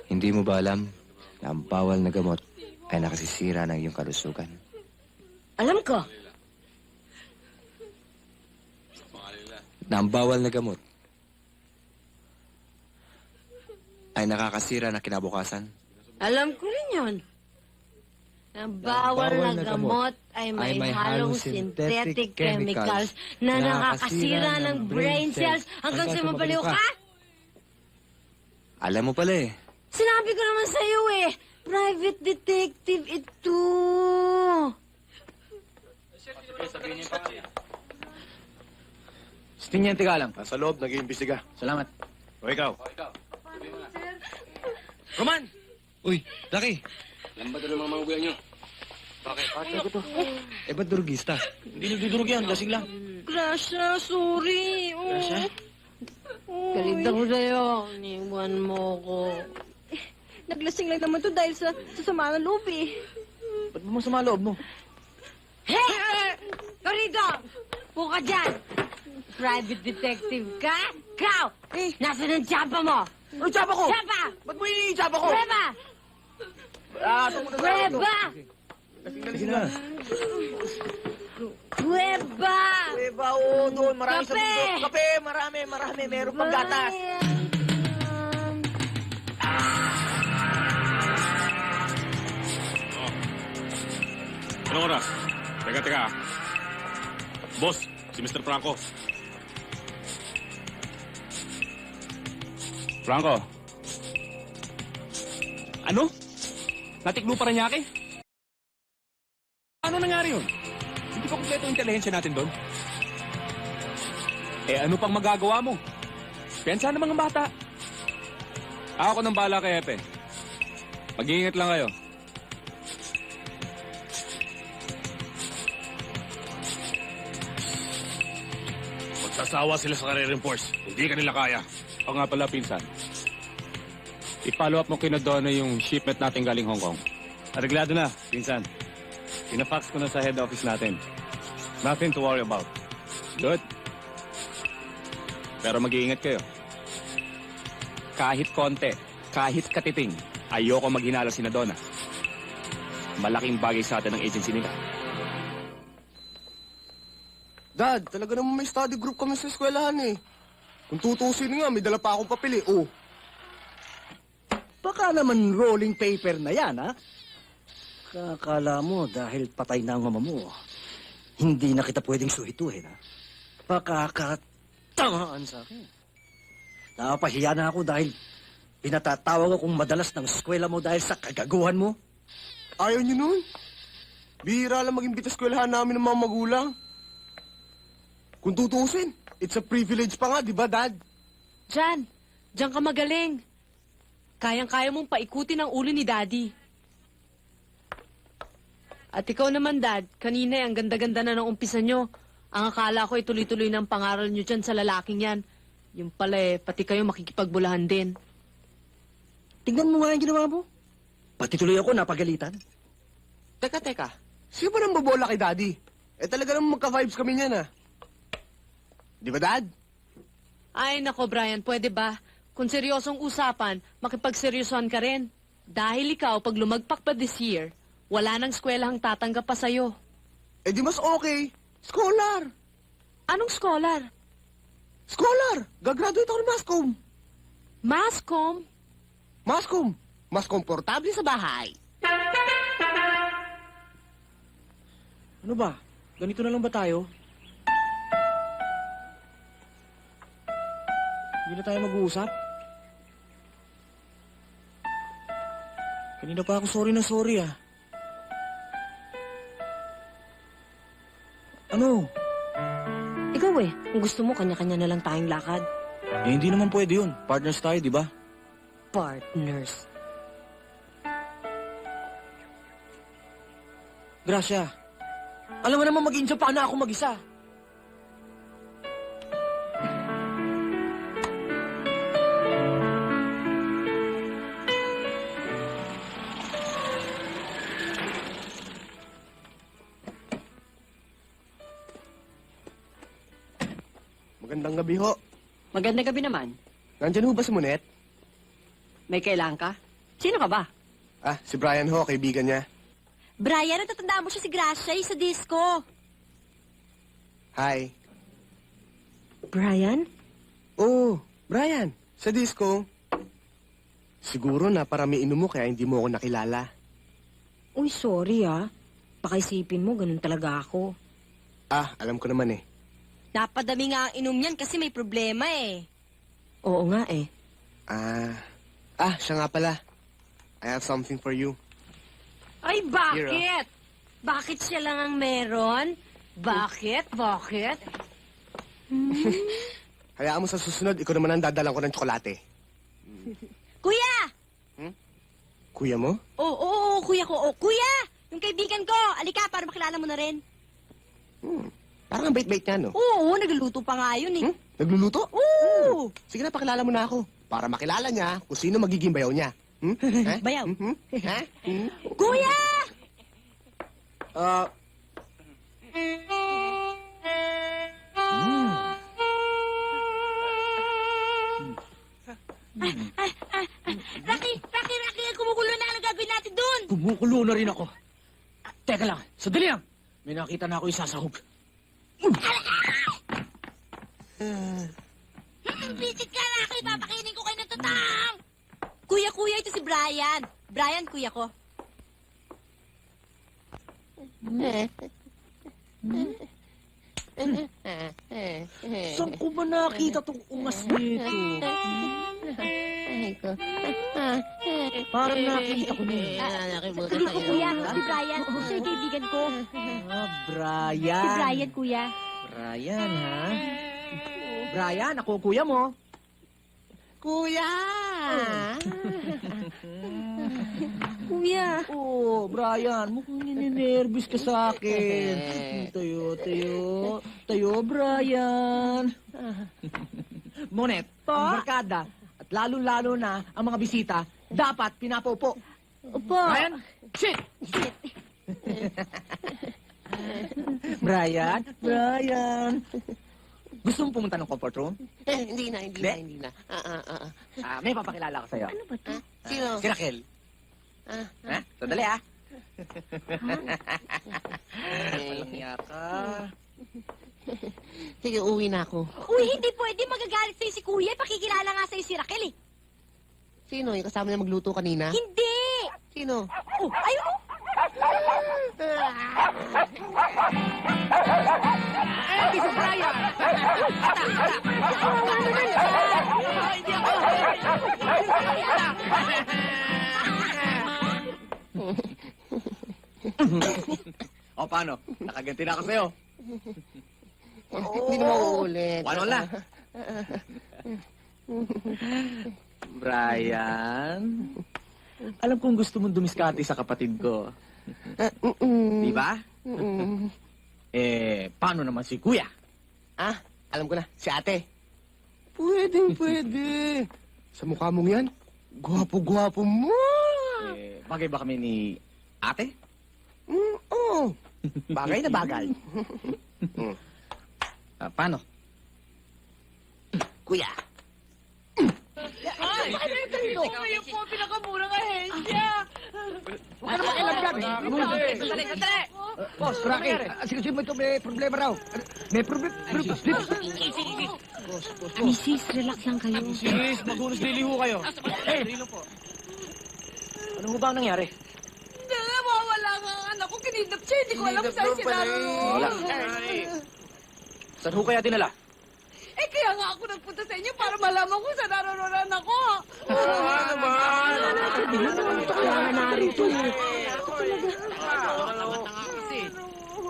Hindi mo ba alam na ang bawal na gamot ay nakasisira ng iyong kalusugan? Alam ko. Na ang bawal na gamot ay nakakasira ng kinabukasan? Alam ko rin yun. Ang bawal na gamot ay may halong synthetic chemicals na nakakasira ng brain cells hanggang sa mabaliw ka. Alam mo pala eh. Sinabi ko naman sa'yo eh. Private detective ito. Tiniente ka lang. Nasa loob, nag-iimbestiga. Salamat. O ikaw? Roman! Uy, Taki! Alam ba ito ng mga magulang nyo? Bakit ko to? Eh, ba't durugista? Hindi nagdudurog yan, lasing lang. Gracia, sorry. Gracia? Galit ako sa'yo. Iniwan mo ko. Naglasing lang naman to dahil sa sama ng loob eh. Ba't mo masama loob mo? Hey! Corridor! Puka dyan! Private detective ka? Ikaw! Nasaan ang tsapa mo? Ano tsapa ko? Tsapa! Ba't mo ini-tsapa ko? Prueba! Prueba! Sige na. Prueba! Prueba, oo, doon. Marami sa Kape! mundo. Kape, marami. Meron pang gatas. Anong oras? Teka. Boss, si Mr. Franco. Franco. Ano? Natiklo pa rin yake? Ano nangyari yun? Hindi pa kumpleto yung intelihensya natin doon. Eh ano pang magagawa mo? Pensa ng mga bata. Ako nang bahala kay Epe. Mag-iingat lang kayo. Sasawa sila sa kare-reinforce. Hindi ka nila kaya. O nga pala, pinsan. I-follow up mo kina Donna yung shipment natin galing Hong Kong. Areglado na, pinsan. Pinafax ko na sa head office natin. Nothing to worry about. Good. Pero mag-iingat kayo. Kahit konti, kahit katiting, ayoko maghinala si Donna. Malaking bagay sa atin ang agency nila. Dad, talaga naman may study group kami sa eskwelahan eh. Kung tutusin nga, may dala pa akong papel eh. Oh. Baka naman rolling paper na yan, ha? Kakala mo dahil patay na ang mama mo, hindi na kita pwedeng suhituhin, ha? Pakakatangaan sa akin. Napahiya na ako dahil pinatatawag akong madalas ng eskwela mo dahil sa kagaguhan mo. Ayaw niyo nun? Bihira lang mag-imbita sa eskwelahan namin ng mga magulang. Kung tutusin, it's a privilege pa nga, di ba, Dad? Diyan ka magaling. Kayang-kaya mong paikutin ang ulo ni Daddy. At ikaw naman, Dad, kanina ang ganda-ganda na ng umpisa nyo. Ang akala ko ituloy-tuloy ng pangaral nyo dyan sa lalaking yan. Yung pala pati kayo makikipagbulahan din. Tingnan mo nga yung ginawa mo. Pati tuloy ako napagalitan. Teka. Sino ba nang babola kay Daddy? Talaga naman magka-vibes kami niyan, ah. Di ba, Dad? Ay, nako, Brian, pwede ba? Kung seryosong usapan, makipagseryosohan ka rin. Dahil ikaw, pag lumagpak pa this year, wala nang eskwelahang tatanggap pa sa'yo. Di mas okay. Scholar. Anong scholar? Scholar! Gagraduate ako ng Mascom. Mascom? Mascom. Mas komportable sa bahay. Ano ba? Ganito na lang ba tayo? Hindi na tayo mag-uusap? Kanina pa ako sorry ah. Ano? Ikaw kung gusto mo, kanya-kanya na lang tayong lakad. Hindi naman pwede yun. Partners tayo, di ba? Partners. Gracia, alam mo naman mag-enjoy pa na ako mag-isa. Magandang gabi ho. Magandang gabi naman. Nandyan ho ba si Monet? May kailangan ka? Sino ka ba? Si Brian ho, kaibigan niya. Brian, natatandaan mo siya si Gracia sa disco. Hi. Brian? Oh, Brian. Sa disco. Siguro naparami inom mo kaya hindi mo ako nakilala. Uy, sorry Baka isipin mo, ganun talaga ako. Alam ko naman eh. Napadami nga ang inom niyan kasi may problema eh. Oo nga eh. Siya nga pala. I have something for you. Ay, bakit? Bakit siya lang ang meron? Bakit? Hayaan mo sa susunod, ikaw naman ang dadalang ko ng tsokolate. Kuya! Kuya mo? Oo, kuya ko. Kuya! Yung kaibigan ko. Alika, para makilala mo na rin. Parang ang bait-bait niya, no? Oo, nagluluto pa nga yun eh. Nagluluto? Oo! Sige na, pakilala mo na ako. Para makilala niya kung sino magiging bayaw niya. Bayaw? Kuya! Rocky, kumukulo na. Ano gagawin natin dun? Kumukulo na rin ako. Teka lang, sandali lang. May nakita na ako isasahog. Visit ka, Rocky. Papakainin ko kayo ng tutang. Kuya, ito si Brian. Brian, kuya ko. Saan ko ba nakita tong ungas nito? Parang nakita ko na eh. Hindi ko, kuya. Si Brian. Siya yung kaibigan ko. Brian. Si Brian, kuya. Brian, ha? Brian, ako ang kuya mo. Kuya! Kuya. Brian, mukhang ninenervous ka sa akin. Tayo, Brian. Monet, ang barkada, at lalo-lalo na ang mga bisita, dapat pinapaupo. Opo. Brian, sit! Brian, gusto mo pumunta ng comfort room? Hindi na. May papakilala ko sa'yo. Ano ba to? Sino? Si Raquel. Ha? Sandali, Malangya ka. Sige, uwi na ako. Uy, hindi pwede. Magagalit sa'yo si Kuya. Pakikilala nga sa'yo si Raquel eh. Sino? Yung kasama na magluto kanina? Hindi! Sino? Oh, ayun mo! Hindi si Brian! Hindi ako! O, paano? Nakaganti na ako sa'yo. Hindi na mauulit. Paano na? Brian, alam kong gusto mong dumiskarte sa kapatid ko. Di ba? Paano naman si Kuya? Alam ko na, si ate. Pwede. Sa mukha mong yan, gwapo-gwapo mo. Bagay ba kami ni ate? Oo. Bagay na bagay. Paano? Kuya. Ay, kayo po, pinakamurang ahensya. Huwag ka naman kailan dyan. Sandali! Boss, Rocky, sige mo ito, may problema raw. May problema. Mrs., relax lang kayo. Sis, magunos dili ho kayo. Ano ho ba ang nangyari? Hindi, mawala nga ang anak ko. Kinidnap siya. Hindi ko alam saan siya naroon. Wala. Saan ho kaya dinala? Kaya nga ako nagpunta sa inyo para malaman kung saan naroon ang anak ko. Kaya narito eh.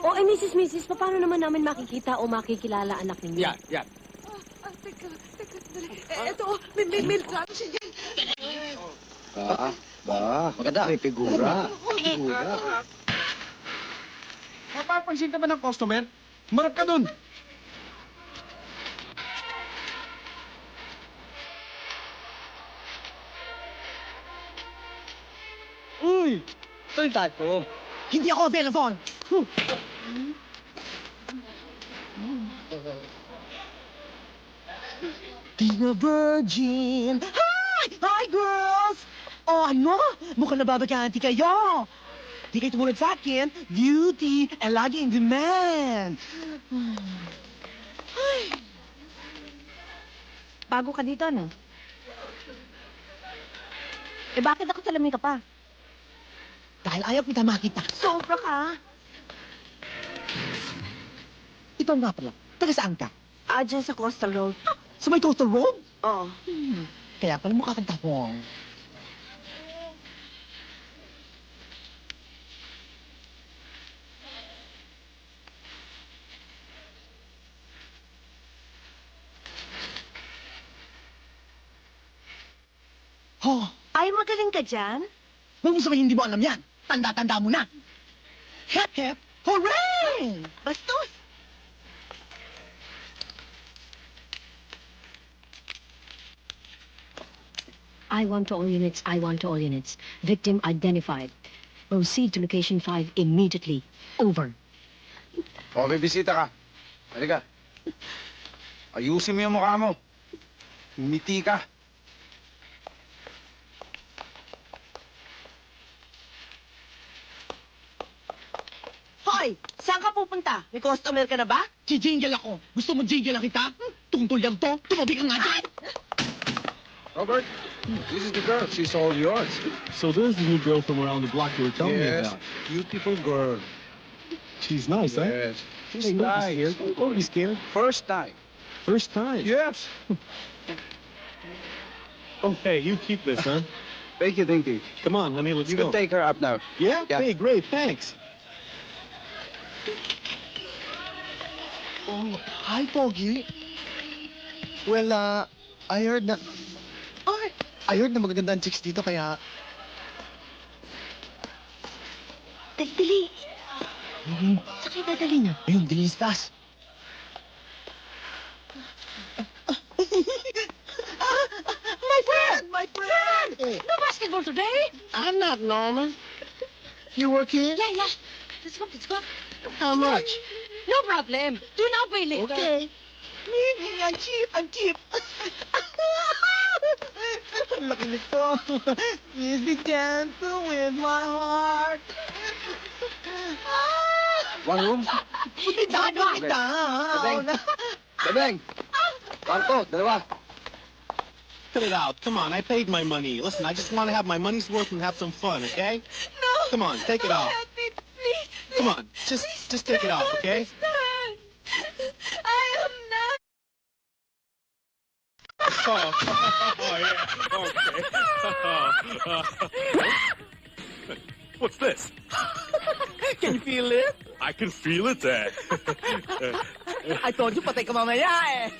O, Mrs., paano naman namin makikita o makikilala anak ninyo? Yan. Teka, sandali. Eto, may plano siya dyan. Maganda. May figura. Mapapansin ka ba ng customer? Marap ka dun. Uy! Tantad ko. Hindi ako available. Tina Virgin! Hi, girls! O ano? Mukhang nababaganti kayo. Di kayo tumulad sa akin. Beauty and lagi in demand. Bago ka dito, no? Bakit ako salamin ka pa? Dahil ayaw kita makita. Sobra ka. Ito nga pala. Taga saan ka? Dyan sa Coastal Road. Sa may Coastal Road? Oo. Kaya pala mukha kang tapong. Ay, magaling ka dyan? Huwag mo sabihin hindi mo alam yan. Tanda-tanda mo na. Hep, hep, hooray! Bastos! I want to all units. Victim identified. Proceed to location 5 immediately. Over. O, may bisita ka. Halika. Ayusin mo yung mukha mo. Ngiti ka. Hoy! Saan ka pupunta? May customer ka na ba? Jingle ako. Gusto mo jingle kita? Tungtol lang to. Tumabi ka nga dyan. Robert, this is the girl. She's all yours. So this is the new girl from around the block you were telling me Yes, about. beautiful girl. She's nice, huh? Yes. She's Hey, don't be nice. scared. Don't be scared. First time. First time. Yes. Okay, you keep this, huh? Thank you, thank you. Come on, honey, let's You go. can take her up now. Yeah? Yeah. Hey, great, thanks. Oh, hi, Pogi. Well, I heard na... I heard na magagandang chicks dito, kaya... Dali. Saan kayo dadali na? Ayun, dilistas. My friend! No basketball today? I'm not Norman. You work here? Yeah. Let's go. How much? No problem. Do not pay later. Okay. I'm cheap. Ang laki nito. Easy gentle with my heart. One room? Down. Bebeng! Kwarto, dalawa. Cut it out. Come on, I paid my money. Listen, I just want to have my money's worth and have some fun, okay? No. Come on, take it off. Please. Come on, just take it off, okay? I am not. Oh, yeah. Okay. What's this? Can you feel it? I can feel it there. I told you, patay ka mamaya eh.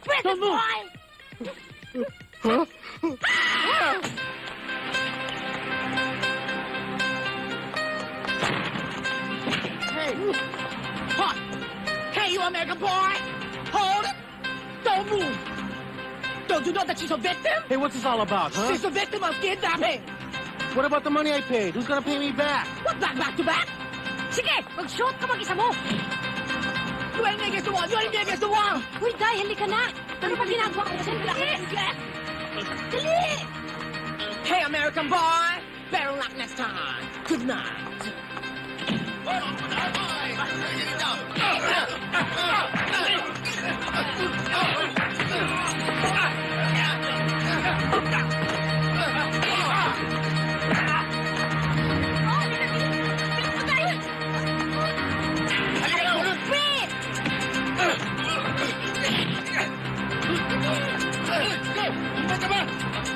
Where's the boy? Huh? Hey! Huh. Hey, you American boy! Hold it! Don't move! Don't you know that she's a victim? Hey, what's this all about, huh? She's a victim of kidnapping! What about the money I paid? Who's gonna pay me back? What, back to back? Sige, mag-shoot ka mag-isa mo. You ain't against the wall! You ain't against the wall! Uy, Day, halika na. Ano pa ginagawa ko? Dali! Dali! Hey, American boy! Better luck next time. Good night.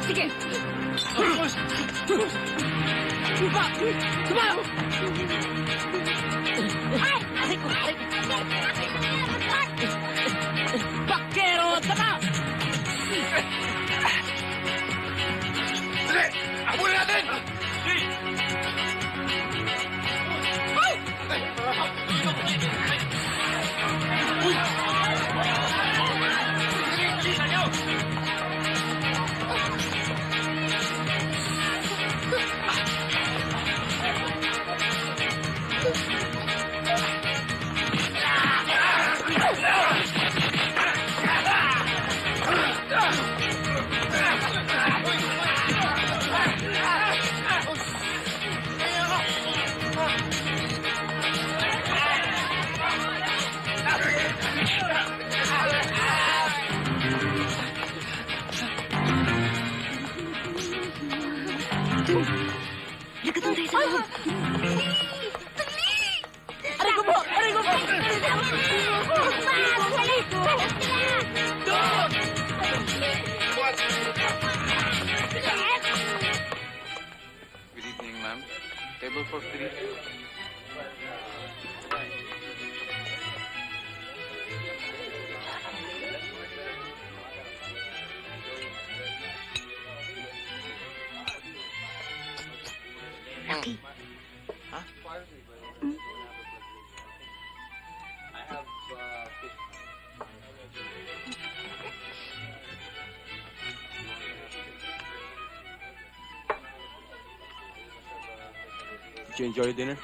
Sige. Bakero, tama! Sige! Abulin natin! Lakatan tayo sa loob. Aray ko po! Aray ko po! Good evening, ma'am. Table for 3. Rocky. Huh? Did you enjoy your dinner?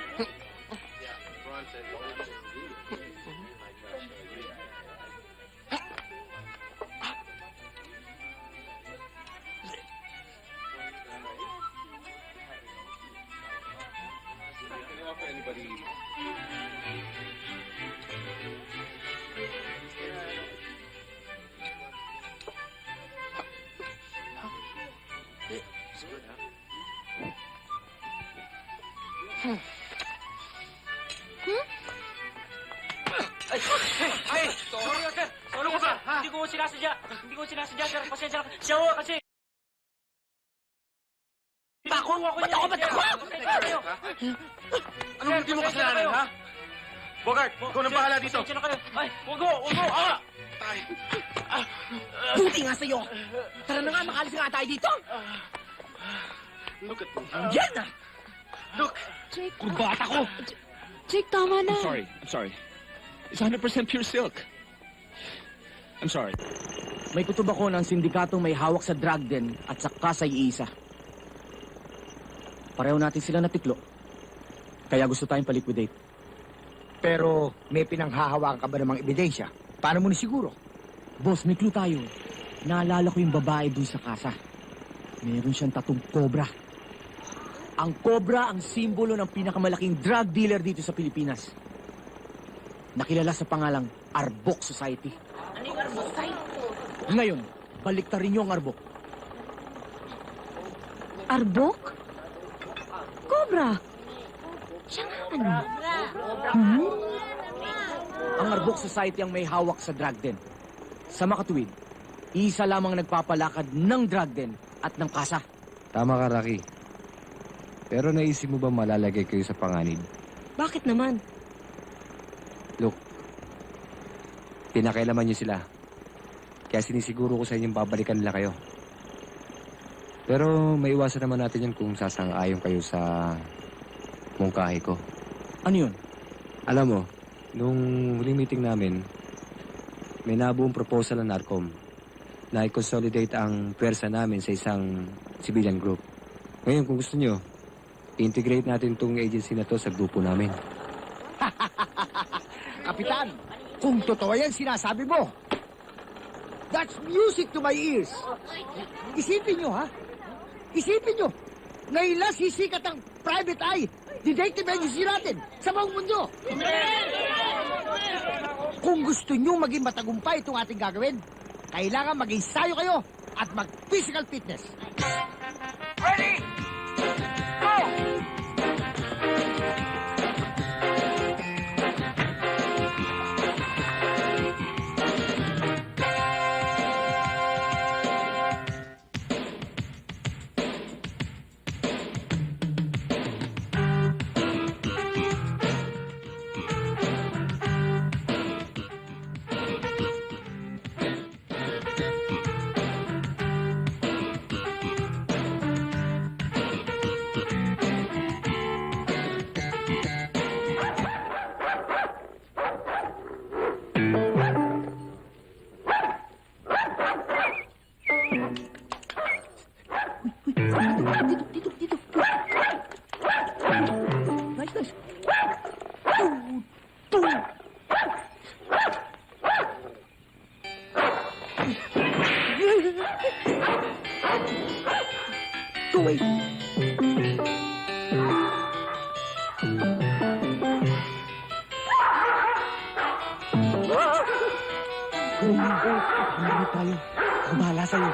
Ay! Sorry, sir! Sorry po, sir! Hindi ko sinasadya! Hindi ko sinasadya, sir! Pasensya lang! Siya ho, kasi... Bako! Ba't ako? Anong hindi mo kasalanan, ha? Bogart, ikaw nang bahala dito! Pasensya na kayo! Ay! Wag ho! Wag ho! Buti nga sa'yo! Tara na nga, makalis nga tayo dito! Look at me. Yan na! Look! Kurbata ko! Jake, tama na. I'm sorry. It's 100% pure silk. I'm sorry. May kutob ako ng sindikatong may hawak sa drug den at sa kasay iisa. Pareho natin sila natiklo. Kaya gusto tayong paliquidate. Pero may pinanghahawakan ka ba namang ebidensya? Paano mo siguro? Boss, may clue tayo. Naalala ko yung babae dun sa kasa. Meron siyang tatong cobra. Ang cobra ang simbolo ng pinakamalaking drug dealer dito sa Pilipinas. Nakilala sa pangalang Arbok Society. Ano yung Arbok Society? Ngayon, baliktarin niyo ang Arbok. Arbok? Cobra? Siya nga ano? Ang Arbok Society ang may hawak sa drug den. Sa makatuwid, isa lamang nagpapalakad ng drug den at ng kasa. Tama ka, Rocky. Pero naisip mo ba malalagay kayo sa panganib? Bakit naman? Look, pinakailaman niyo sila. Kaya sinisiguro ko sa inyong babalikan nila kayo. Pero maiwasan naman natin yan kung sasang-ayon kayo sa mungkahi ko. Ano yun? Alam mo, nung huling meeting namin, may nabuong proposal ng NARCOM na i-consolidate ang pwersa namin sa isang civilian group. Ngayon, kung gusto nyo, integrate natin itong agency na to sa grupo namin. Kapitan, kung totoo yan sinasabi mo, that's music to my ears. Isipin nyo, ha? Isipin nyo, ngayon lang sisikat ang private eye, detective agency natin sa buong mundo. Kung gusto nyo maging matagumpay itong ating gagawin, kailangan mag-ensayo kayo at mag-physical fitness. Ready? Go! Tayo. Ako bahala sa'yo.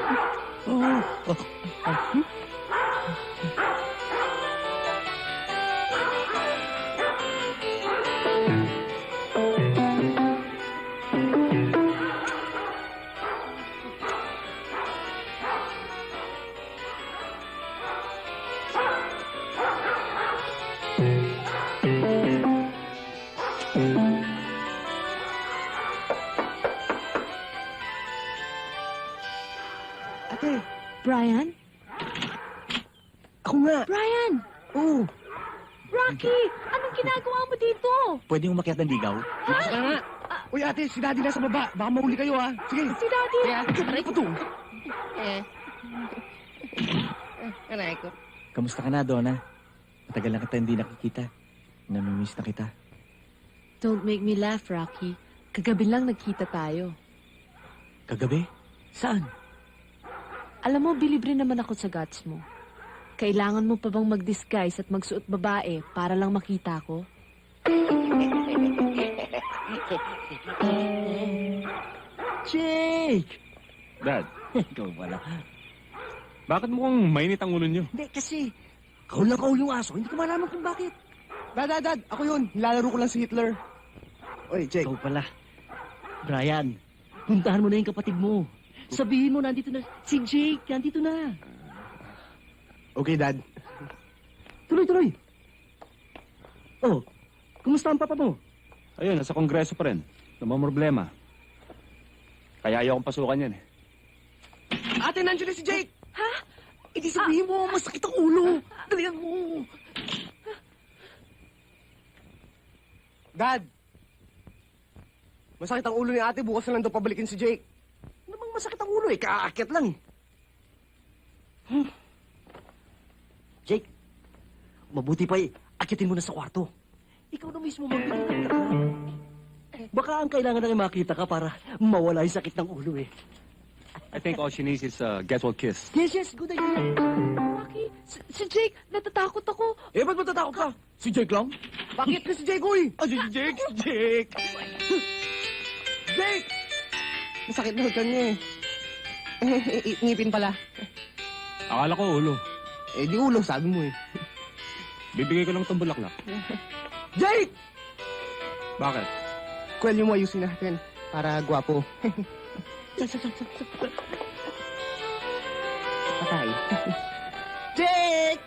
Brian? Ako nga. Brian! Oo. Rocky! Anong ginagawa mo dito? Pwede mo makiat ng ligaw? Saka nga. Uy, ate, si Daddy nasa baba. Baka mahuli kayo, ha? Sige. Si Daddy! Aray ko to. Aray ko. Kamusta ka na, Donna? Matagal na kita hindi nakikita. Namimiss na kita. Don't make me laugh, Rocky. Kagabi lang nagkita tayo. Kagabi? Saan? Alam mo, bilibre naman ako sa guts mo. Kailangan mo pa bang mag-disguise at magsuot babae para lang makita ko? Jake! Dad, Ikaw pala. bakit mukhang mainit ang ulo nyo? Hindi, kasi kaul na kaul yung aso. Hindi ko malaman kung bakit. Dad, ako yun. Nilalaro ko lang si Hitler. Oy, Jake. Ikaw pala. Brian, puntahan mo na yung kapatid mo. Sabihin mo, nandito na. Si Jake, nandito na. Okay, Dad. Tuloy. Oh, kumusta ang papa mo? Ayun, nasa kongreso pa rin. Namamroblema. Kaya ayaw kong pasukan yan eh. Ate, nandiyan na si Jake! Ha? Hindi sabihin mo, masakit ang ulo. Dalihan mo. Dad! Masakit ang ulo ni ate, bukas na lang daw pabalikin si Jake. Ano bang masakit ang ulo eh? Kaakyat lang eh. Jake, mabuti pa eh. Akyatin mo na sa kwarto. Ikaw na mismo magbibigay ka. Baka ang kailangan na makita ka para mawala yung sakit ng ulo eh. I think all she needs is a get well kiss. Yes, good idea. Rocky, si Jake, natatakot ako. Eh, ba't matatakot ka? Si Jake lang? Bakit ka si Jake, uy? Ah, si Jake! Jake! Jake! Masakit na utan niya eh. Ngipin pala. Akala ko ulo. Eh, di ulo, sabi mo eh. Bibigay ko lang itong bulaklak. Jake! Bakit? Kwelyo mo ayusin natin para gwapo. Patay. Jake!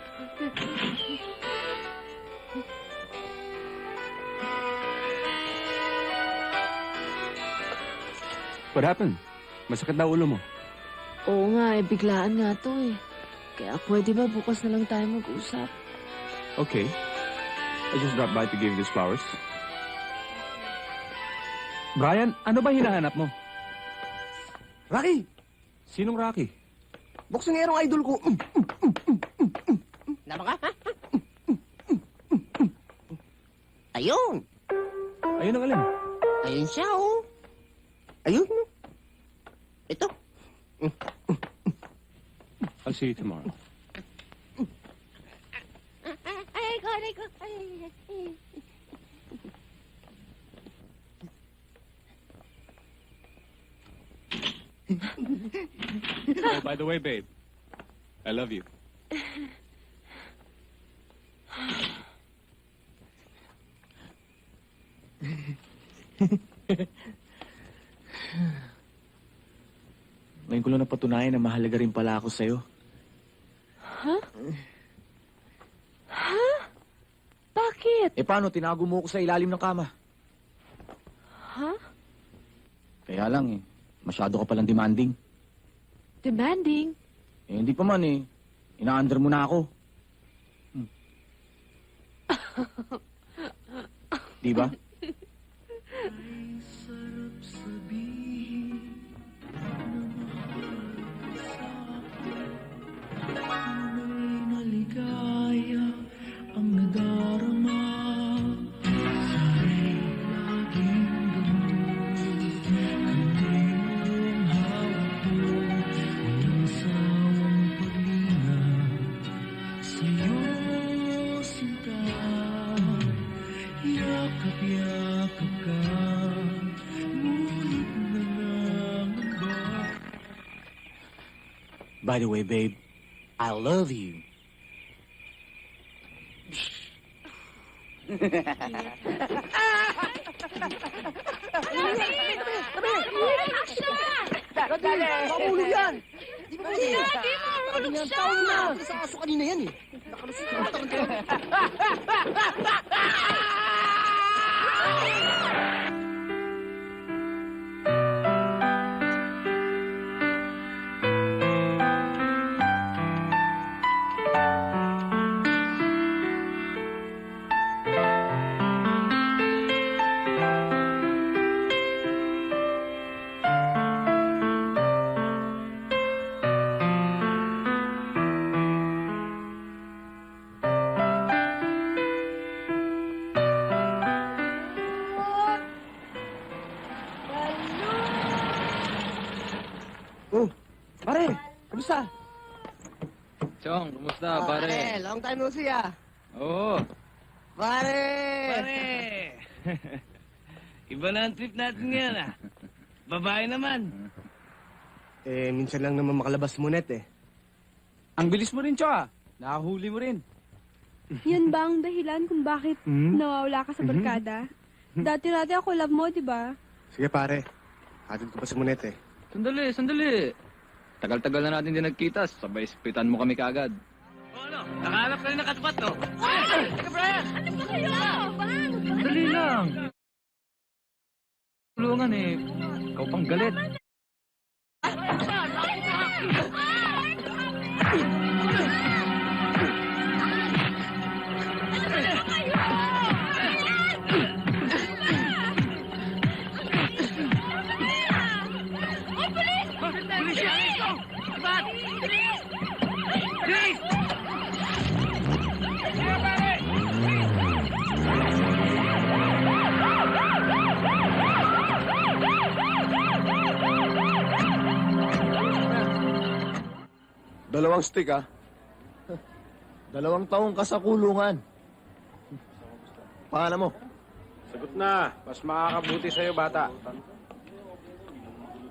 What happened? Masakit na ulo mo. Oo nga, biglaan nga to eh. Kaya pwede ba bukas na lang tayo mag-usap? Okay. I just dropped by to give you these flowers. Brian, ano ba hinahanap mo? Rocky! Sinong Rocky? Boksingerong idol ko. Nama ka? Ayun! Ayun ang alin? Ayun siya, oh. Ayun. Ito. I'll see you tomorrow. Aray ko. Oh, by the way, babe, I love you. Ngayon ko lang napatunayan na mahalaga rin pala ako sa'yo. Ha? Ha? Bakit? Eh paano, tinago mo ko sa ilalim ng kama. Ha? Kaya lang eh, masyado ka palang demanding. Demanding? Eh hindi pa man eh, ina-under mo na ako. Di ba? Naligaya ang nadarama. Sa'y laging gamot. Kanyang hawak mo. Walang sawang paglinga. Sa'yo, sinta. Yakap-yakap ka. Ngunit nangangamba. By the way, babe, I love you. Mahulog yan! Di ba pwede? Sinabi mo, mahulog siya! Tawag na! Sa aso kanina yan eh. Nakalusot na Oh, pare, kamusta? Chong, kumusta, pare? Long time no see ah. Oo. Pare! Pare! Iba na ang trip natin ngayon ah. Babae naman. Eh, minsan lang naman makalabas mo net eh. Ang bilis mo rin, Choa. Nakahuli mo rin. Yan ba ang dahilan kung bakit nawawala ka sa barkada? Dati-dati ako love mo, di ba? Sige pare, hatid ko pa si Monet eh. Sandali. Tagal-tagal na natin din nagkita. Sabay spitan mo kami kagad. O ano, nakahanap ka rin ng katapat, no? Ay! Teka, Brian! Ano ba kayo? Dali lang. Tulungan eh. Ikaw pang galit. Dalawang stick, ah. 2 taong ka sa kulungan. Pangalan mo? Sagot na. Mas makakabuti sa'yo, bata.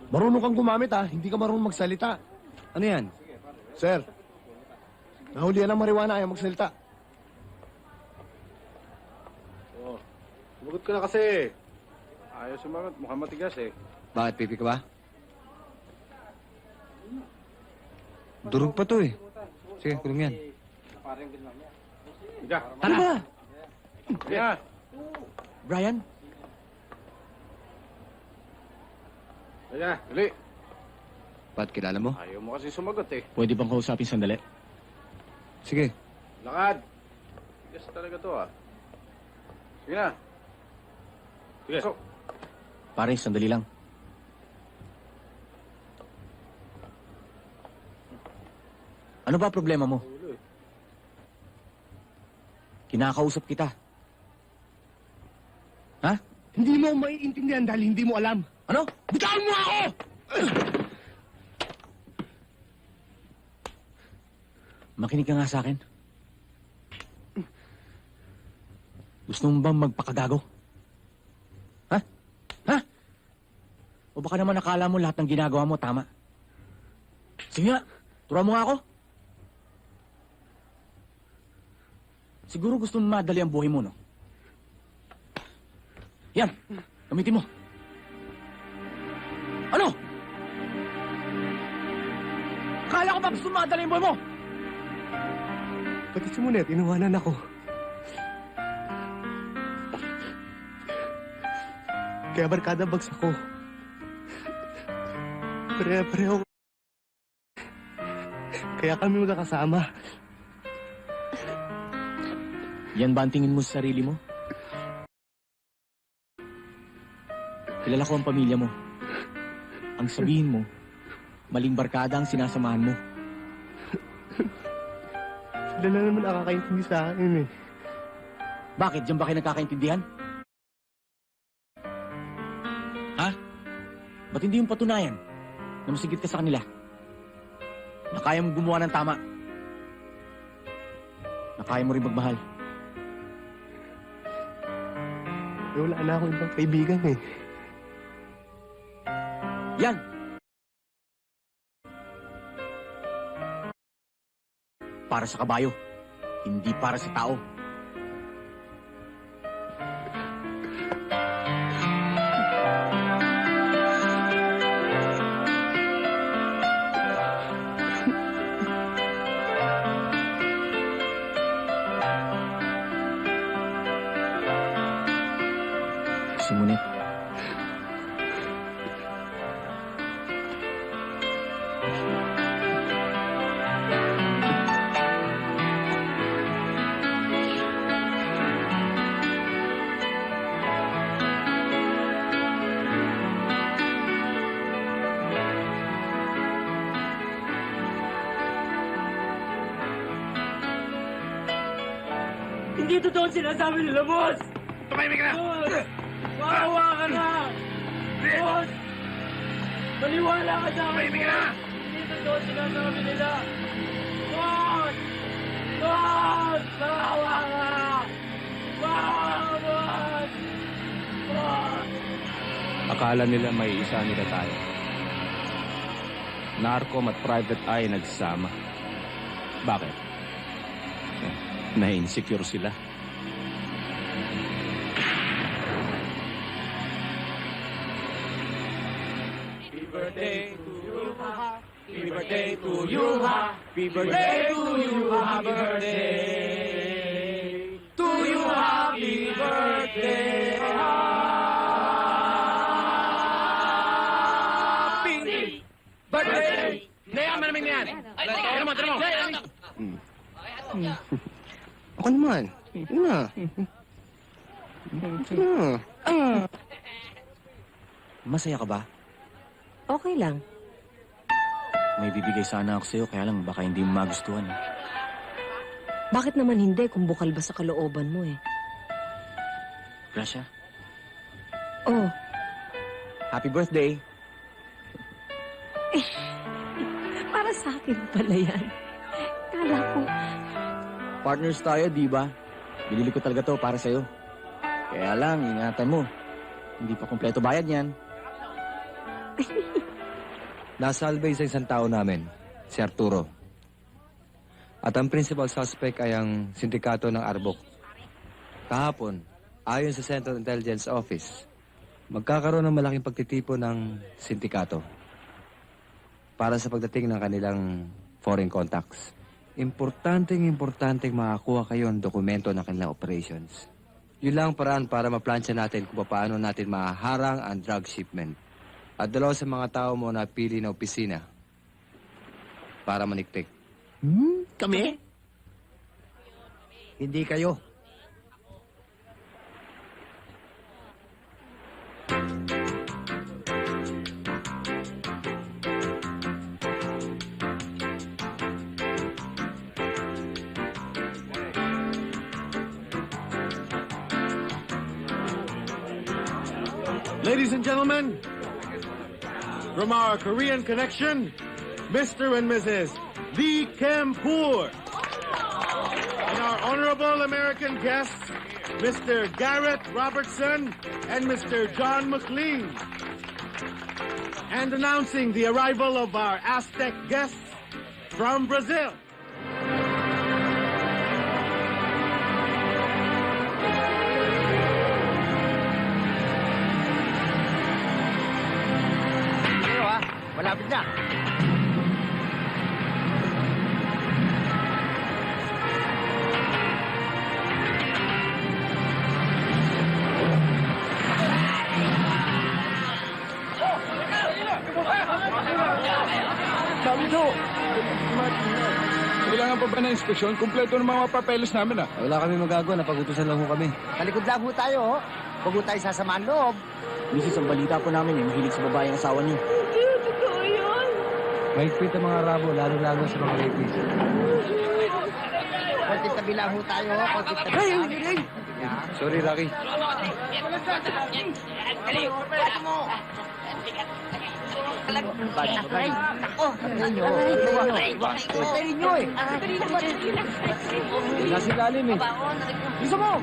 Marunong kang gumamit, ha? Hindi ka marunong magsalita. Ano yan? Sir, nahulihan ng marijuana, ayaw magsalita. Oh, sumagot ka na kasi. Ayaw sumagot. Mukhang matigas eh. Bakit, pipi ka ba? Durog pa to eh. Sige, kulong yan. Higa. Ano ba? Higa. Brian? Higa, dali. Ba't kilala mo? Ayaw mo kasi sumagot eh. Pwede bang kausapin sandali? Sige. Lakad. Tigas talaga to ah. Sige na. Sige. So. Pare, sandali lang. Ano ba problema mo? Kinakausap kita. Ha? Hindi mo maiintindihan dahil hindi mo alam. Ano? Bitawan mo ako! Makinig ka nga sa akin. Gusto mo bang magpakagago? Ha? Ha? O baka naman nakala mo lahat ng ginagawa mo tama? Sige nga, turuan mo nga ako. Siguro gusto mo madali ang buhay mo, no? Yan, gamitin mo. Ano? Akala ko ba gusto mo madali ang buhay mo? Pati si Monet, inuwanan ako. Kaya barkada bagsak ko. Pareho. Kaya kami magkakasama. Yan ba ang tingin mo sa sarili mo? Kilala ko ang pamilya mo. Ang sabihin mo, maling barkada ang sinasamahan mo. Sila na naman nakakaintindi sa akin eh. Bakit? Diyan ba kayo nagkakaintindihan? Ha? Ba't hindi yung patunayan na masigit ka sa kanila? Na kaya mo gumawa ng tama? Na kaya mo rin magmahal? Wala na akong ibang kaibigan eh. Yan! Para sa kabayo, hindi para sa tao. Sumunit. Hindi totoo ang sinasabi nila, boss! Tumahimik ka na! Boss! Maawa ka na! Boss! Maniwala ka sa akin, Tumahimik ka na! Hindi totoo ang sinasabi nila! Boss! Boss! Maawa ka! Maawa ka, boss! Boss! Akala nila may isa nila tayo. Narcom at Private Eye nagsama. Bakit? Na-insecure sila. Happy birthday to you, ha. Happy birthday to you, ha. Happy birthday to you, happy birthday. To you, happy birthday. Happy birthday. Nayaman namin yan! Tira mo! Ako naman. Yun na. Masaya ka ba? Okay lang. May bibigay sana ako sa'yo, kaya lang baka hindi mo magustuhan. Bakit naman hindi kung bukal ba sa kalooban mo eh? Gracia, Oh, happy birthday. para Para sa akin pala yan. Kala ko, Partners tayo, di ba? Binili ko talaga to para sa'yo. Kaya lang, ingatan mo. Hindi pa kompleto bayad niyan. Nasalbay sa isang tao namin, si Arturo. At ang principal suspect ay ang sindikato ng Arbok. Kahapon, ayon sa Central Intelligence Office, magkakaroon ng malaking pagtitipon ng sindikato para sa pagdating ng kanilang foreign contacts. Importanteng makakuha kayo ng dokumento ng kanilang operations. Yun lang ang paraan para maplansya natin kung paano natin maharang ang drug shipment. At dalawa sa mga tao mo na pili na opisina para maniktik. Kami? Hindi kayo. Ladies and gentlemen, from our Korean connection, Mr. and Mrs. Lee Kim-poor. And our honorable American guests, Mr. Garrett Robertson and Mr. John McLean. And announcing the arrival of our Aztec guests from Brazil. Malapit na. Dito! Kailangan pa ba ng inspeksyon? Kumpleto ng mga papeles namin, ah. Wala kami magagawa, napagutusan lang ho kami. Talikod lang ho tayo, ho. Huwag ho tayo sasamaan loob. Misis, ang balita po namin, mahilig sa babae ang asawa niyo. totoo yun. Mahigpit ang mga rabo, lalo-lalo sa mga ladies. Konting tabi lang ho tayo, ho. Konting tabi lang. Sorry, Rocky. Ay, ako. Ninyo. Ninyo eh. Nasa ilalim eh. Bisa mo.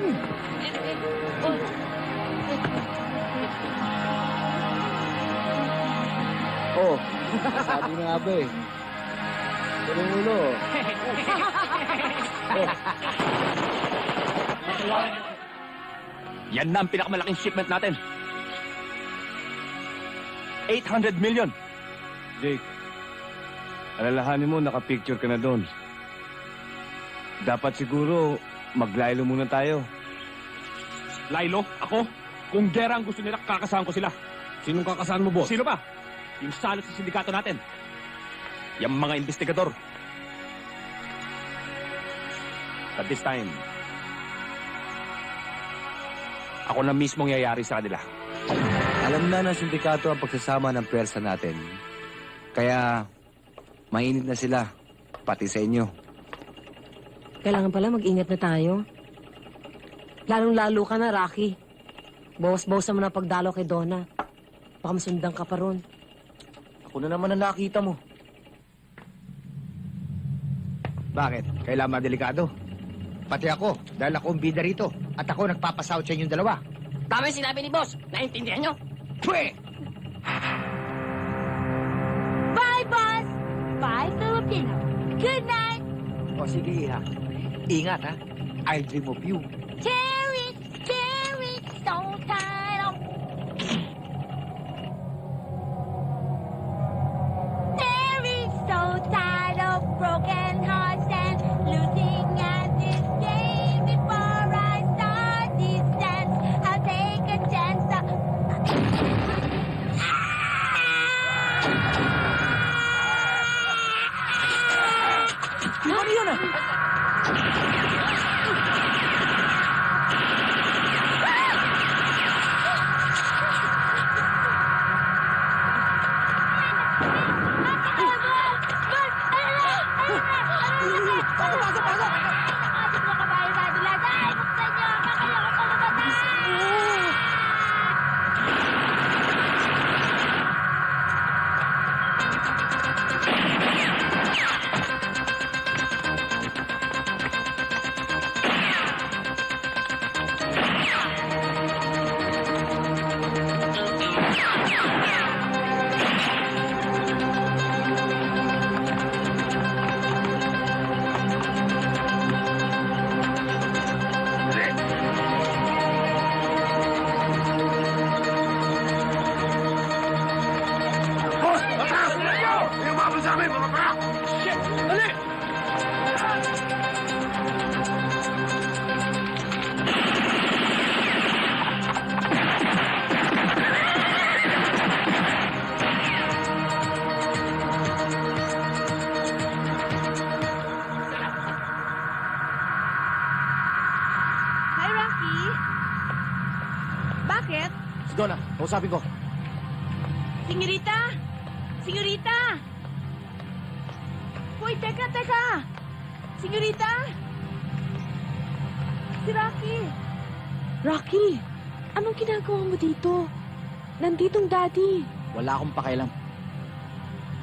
Oh, sabi na nga ba eh. Pero ulo. Yan na ang pinakamalaking shipment natin. 800 million. Jake, alalahanin mo, nakapicture ka na doon. Dapat siguro, maglaylo muna tayo. Lilo, ako? Kung gera ang gusto nila, kakasahan ko sila. Sinong kakasahan mo, boss? Sino ba? Yung salot sa sindikato natin. Yung mga investigador. But this time, ako na mismong yayari sa kanila. Alam na ng sindikato ang pagsasama ng pwersa natin. Kaya, mainit na sila, pati sa inyo. Kailangan pala mag-ingat na tayo. Lalong-lalo ka na, Rocky. Bawas-bawasan mo na pagdalo kay Donna. Baka masundan ka pa ron. Ako na naman ang nakita mo. Bakit? Kailangan delikado. Pati ako, dahil ako ang bida rito. At ako nagpapasahod sa inyong dalawa. Tama yung sinabi ni boss. Naintindihan nyo? Pwe! Bye, boss! Bye, Filipino. Good night! O sige, Iha. Ingat, ha? I'll dream of you. Cherry, so tired of... Cherry, so tired of broken hearts and losing at this game. Before I start this dance, I'll take a chance. Ano yun ah? Rocky? Bakit? Si Donna, kausapin ko. Senyorita! Senyorita! Hoy, teka! Senyorita! Si Rocky! Rocky! Anong ginagawa mo dito? Nanditong daddy. Wala akong pakialam.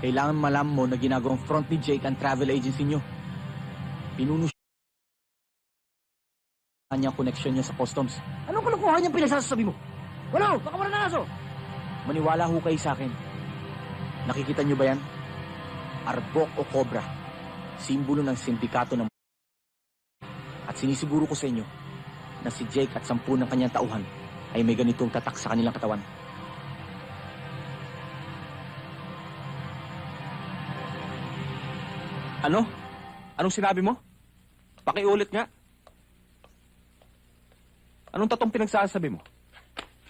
Kailangan malaman mo na ginagawang front ni Jake ang travel agency nyo. Pinuno siya kanyang connection niya sa customs. Anong kalokohan niyang pinagsasabi mo? Wala, baka wala na aso. Maniwala ho kayo sa akin. Nakikita niyo ba yan? Arbok o cobra. Simbolo ng sindikato ng... At sinisiguro ko sa inyo na si Jake at 10 ng kanyang tauhan ay may ganitong tatak sa kanilang katawan. Ano? Anong sinabi mo? Pakiulit nga. Anong tatong pinagsasabi mo?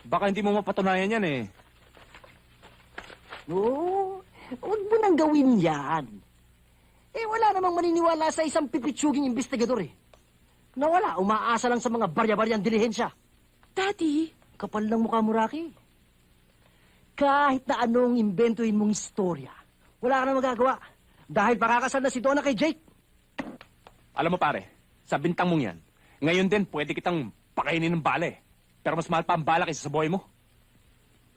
Baka hindi mo mapatunayan yan eh. No, huwag mo nang gawin yan. Eh, wala namang maniniwala sa isang pipitsuging investigador eh. Na wala, umaasa lang sa mga barya-baryang dilihensya. Daddy? Kapal ng mukha mo, Rocky. Kahit na anong imbentuhin mong istorya, wala ka na magagawa. Dahil pakakasal na si Donna kay Jake. Alam mo pare, sa bintang mong yan, ngayon din pwede kitang pakainin ng bala eh. Pero mas mahal pa ang bala kaysa sa buhay mo.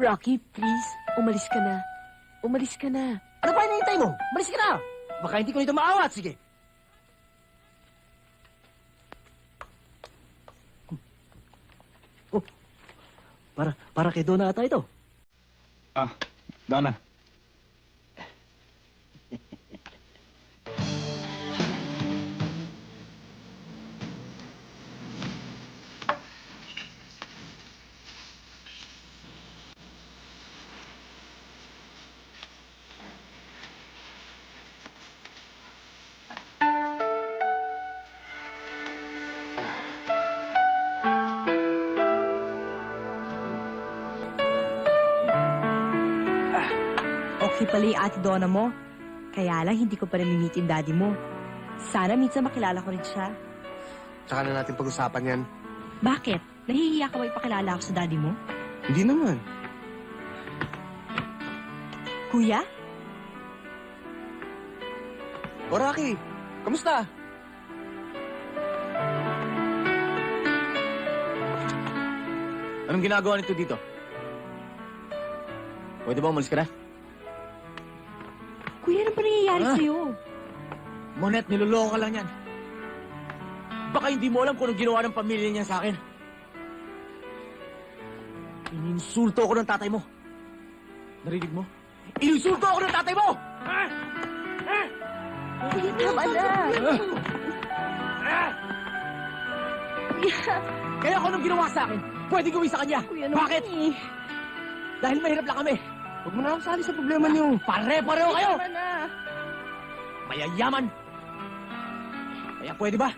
Rocky, please, umalis ka na. Umalis ka na. Ano pa hinihintay mo? Malis ka na! Baka hindi ko nito maawat. Sige. Oh, para kay Donna ata ito. Ah, Donna. Okay pala yung ate Donna mo. Kaya lang, hindi ko pa rin-meet yung daddy mo. Sana minsan makilala ko rin siya. Tsaka na natin pag-usapan yan. Bakit? Nahihiya ka ba ipakilala ako sa daddy mo? Hindi naman. Kuya? O Rocky, kamusta? Anong ginagawa nito dito? Pwede ba umalis ka na? Kuya, ano pa nangyayari sa'yo? Monet, niloloko ka lang yan. Baka hindi mo alam kung anong ginawa ng pamilya niya sa akin. Ininsulto ako ng tatay mo. Narinig mo? Ininsulto ako ng tatay mo! Kuya, tama na. Kaya kung anong ginawa sa akin, pwede gawin sa kanya. Kuya, Bakit? Dahil mahirap lang kami. Huwag mo na akong sali sa problema niyo. Pare-pareho kayo! Tama na. Mayayaman! Kaya pwede ba?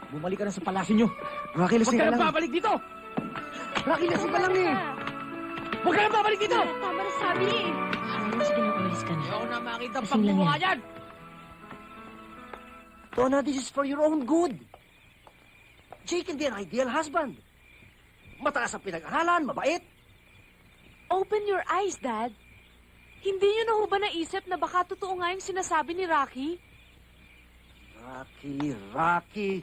Bumalik ka na sa palasyo nyo. Rocky, Huwag lasing ka ka nang lang. babalik dito! Rocky, lasing ka lang eh. Huwag ka nang babalik dito! Tama na sabi eh. Sige na, umalis ka na. Ayaw na makita ang Lasing lang pagmumukha yan. dyan! Donna, this is for your own good. Jake hindi an ideal husband. Mataas ang pinag-aralan, mabait. Open your eyes, Dad. Hindi niyo na ho ba naisip na baka totoo nga yung sinasabi ni Rocky? Rocky.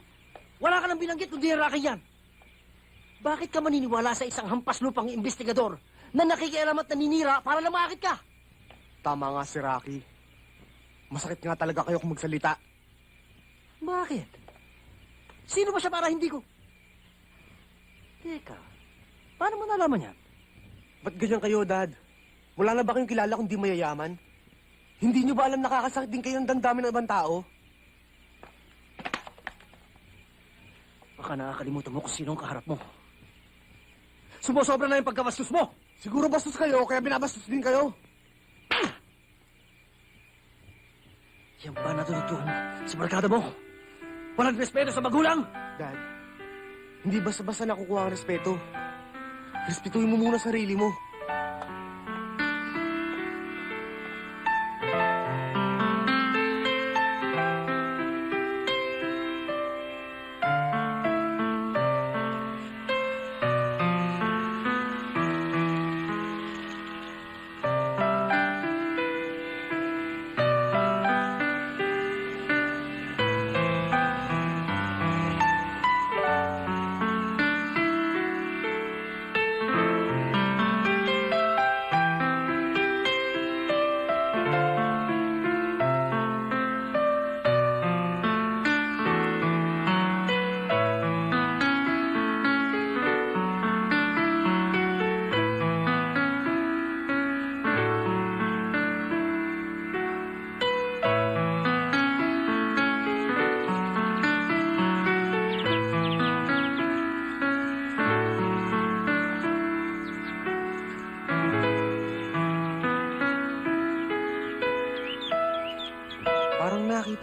Wala ka nang binanggit kundi Rocky yan. Bakit ka maniniwala sa isang hampas lupang investigador na nakikialam at naninira para lamakit ka? Tama nga si Rocky. Masakit nga talaga kayo kung magsalita. Bakit? Sino ba siya para hindi ko? Teka, paano mo nalaman yan? Ba't ganyan kayo, Dad? Wala na ba kayong kilala kung di mayayaman? Hindi nyo ba alam nakakasakit din kayo ng damdamin ng ibang tao? Baka nakakalimutan mo kung sino ang kaharap mo. Sumusobra na yung pagkabastos mo! Siguro bastos kayo, kaya binabastos din kayo. Yan ba natututuhan mo sa barkada mo? Walang respeto sa magulang! Dad, hindi basta-basta nakukuha ang respeto. Respetuhin mo muna sarili mo.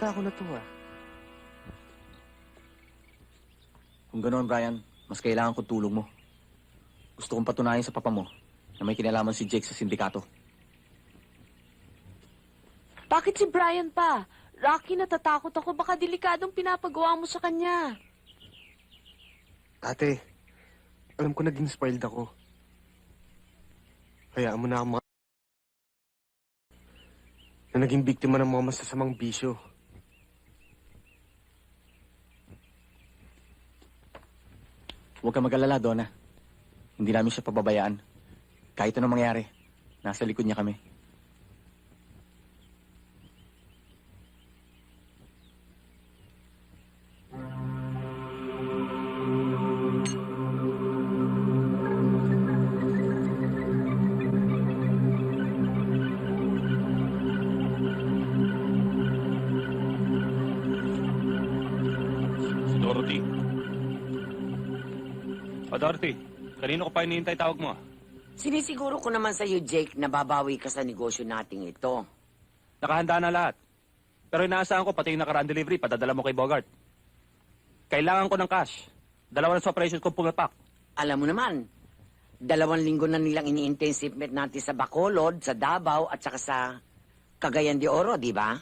yata ako na to, ah. Kung ganoon, Brian, mas kailangan ko tulong mo. Gusto kong patunayan sa papa mo na may kinalaman si Jake sa sindikato. Bakit si Brian pa? Rocky, natatakot ako. Baka delikadong pinapagawa mo sa kanya. Ate, alam ko naging spoiled ako. Hayaan mo na ako na naging biktima ng mga masasamang bisyo. Huwag ka mag-alala, Donna. Hindi namin siya pababayaan. Kahit anong mangyari, nasa likod niya kami. Dorothy. O, Dorothy. Kanino ko pa hinihintay tawag mo? Sinisiguro ko naman sa'yo, Jake, na babawi ka sa negosyo nating ito. Nakahanda na lahat. Pero inaasahan ko pati yung nakaraan delivery, padadala mo kay Bogart. Kailangan ko ng cash. 2 na sa operations kong pumapak. Alam mo naman, 2 linggo na nilang ini-intensivement natin sa Bacolod, sa Davao, at saka sa Cagayan de Oro, di ba?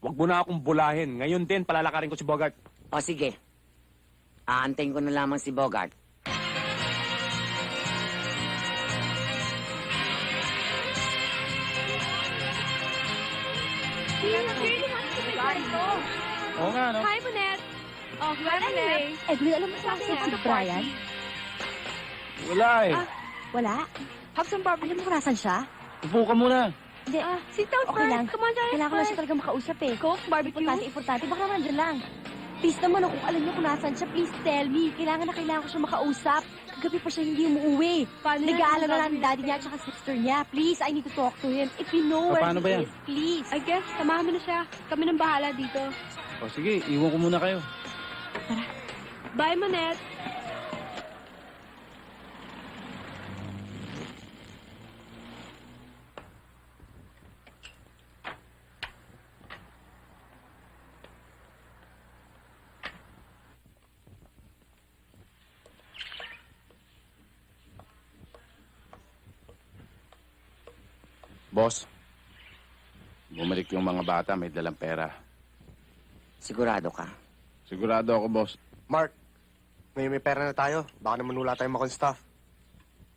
Huwag mo na akong bulahin. Ngayon din, palalakarin ko si Bogart. O sige, aantayin ko na lamang si Bogart. Oo nga, no? Hi, Monet. Oh, hi, Monet. Edwin, alam mo sa akin si Brian? Wala eh. Wala. Have some barbecue. Alam mo kung nasan siya? Upo ka muna. Hindi. Sit down Okay first. lang. Come on, Giant. Kailangan ko lang siya talaga makausap eh. Coke, barbecue. Importante. Baka naman nandyan lang. Please naman, kung alam niyo kung nasan siya, please tell me. Kailangan ko siya makausap. Kagabi pa siya hindi umuwi. Nag-aalala lang ang daddy niya at saka sister niya. Please, I need to talk to him. If you know where Paano ba he yan? is, please. I guess, samahan mo na siya. Kami nang bahala dito. O sige, iwan ko muna kayo. Bye, Monet. Boss, bumalik yung mga bata, may dalang pera. Sigurado ka? Sigurado ako, boss. Mark, ngayon may pera na tayo. Baka naman wala tayong makon staff.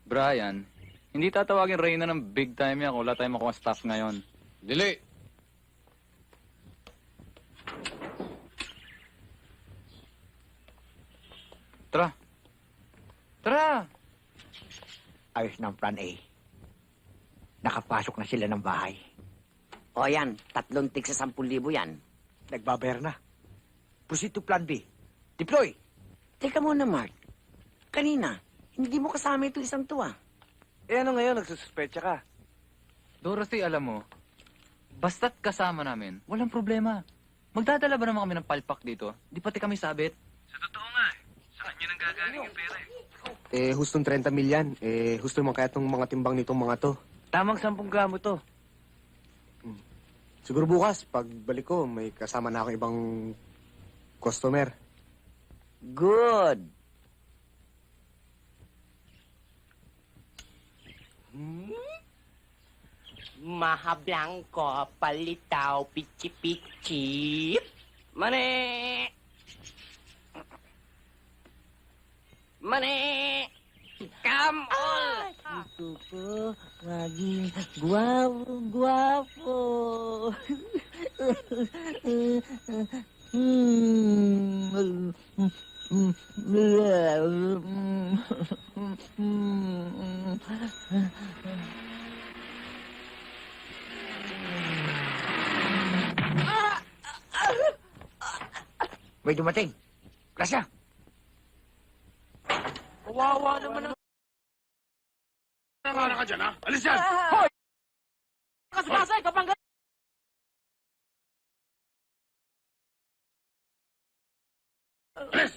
Brian, hindi tatawagin Reyna ng big time yan kung wala tayong makuha staff ngayon. Dili! Tara. Tara! Ayos ng plan A. Nakapasok na sila ng bahay. O yan, 3 tig sa 10,000 yan. Nagbabayar na. Proceed to plan B. Deploy! Teka muna, Mark. Kanina, hindi mo kasama ito isang tuwa. Eh ano ngayon, nagsususpecha ka? Dorothy, alam mo, basta't kasama namin, walang problema. Magdadala ba naman kami ng palpak dito? Di pati kami sabit. Sa totoo nga eh. Saan nyo nang gagaling yung pera eh? Hustong 30 milyan. Husto naman kaya itong mga timbang nitong mga to. Tamang 10 gramo to. Siguro bukas, pagbalik ko, may kasama na akong ibang customer. Good. Maha Blanco, palitaw, pichi-pichi. Mane! Mane! Come on! Ito po, maging guwapo. May dumating. Grasya! Kawawa naman ang... Nangara ka dyan, ha? Alis dyan! Hoy! Kasbasay, kapangga... Alis!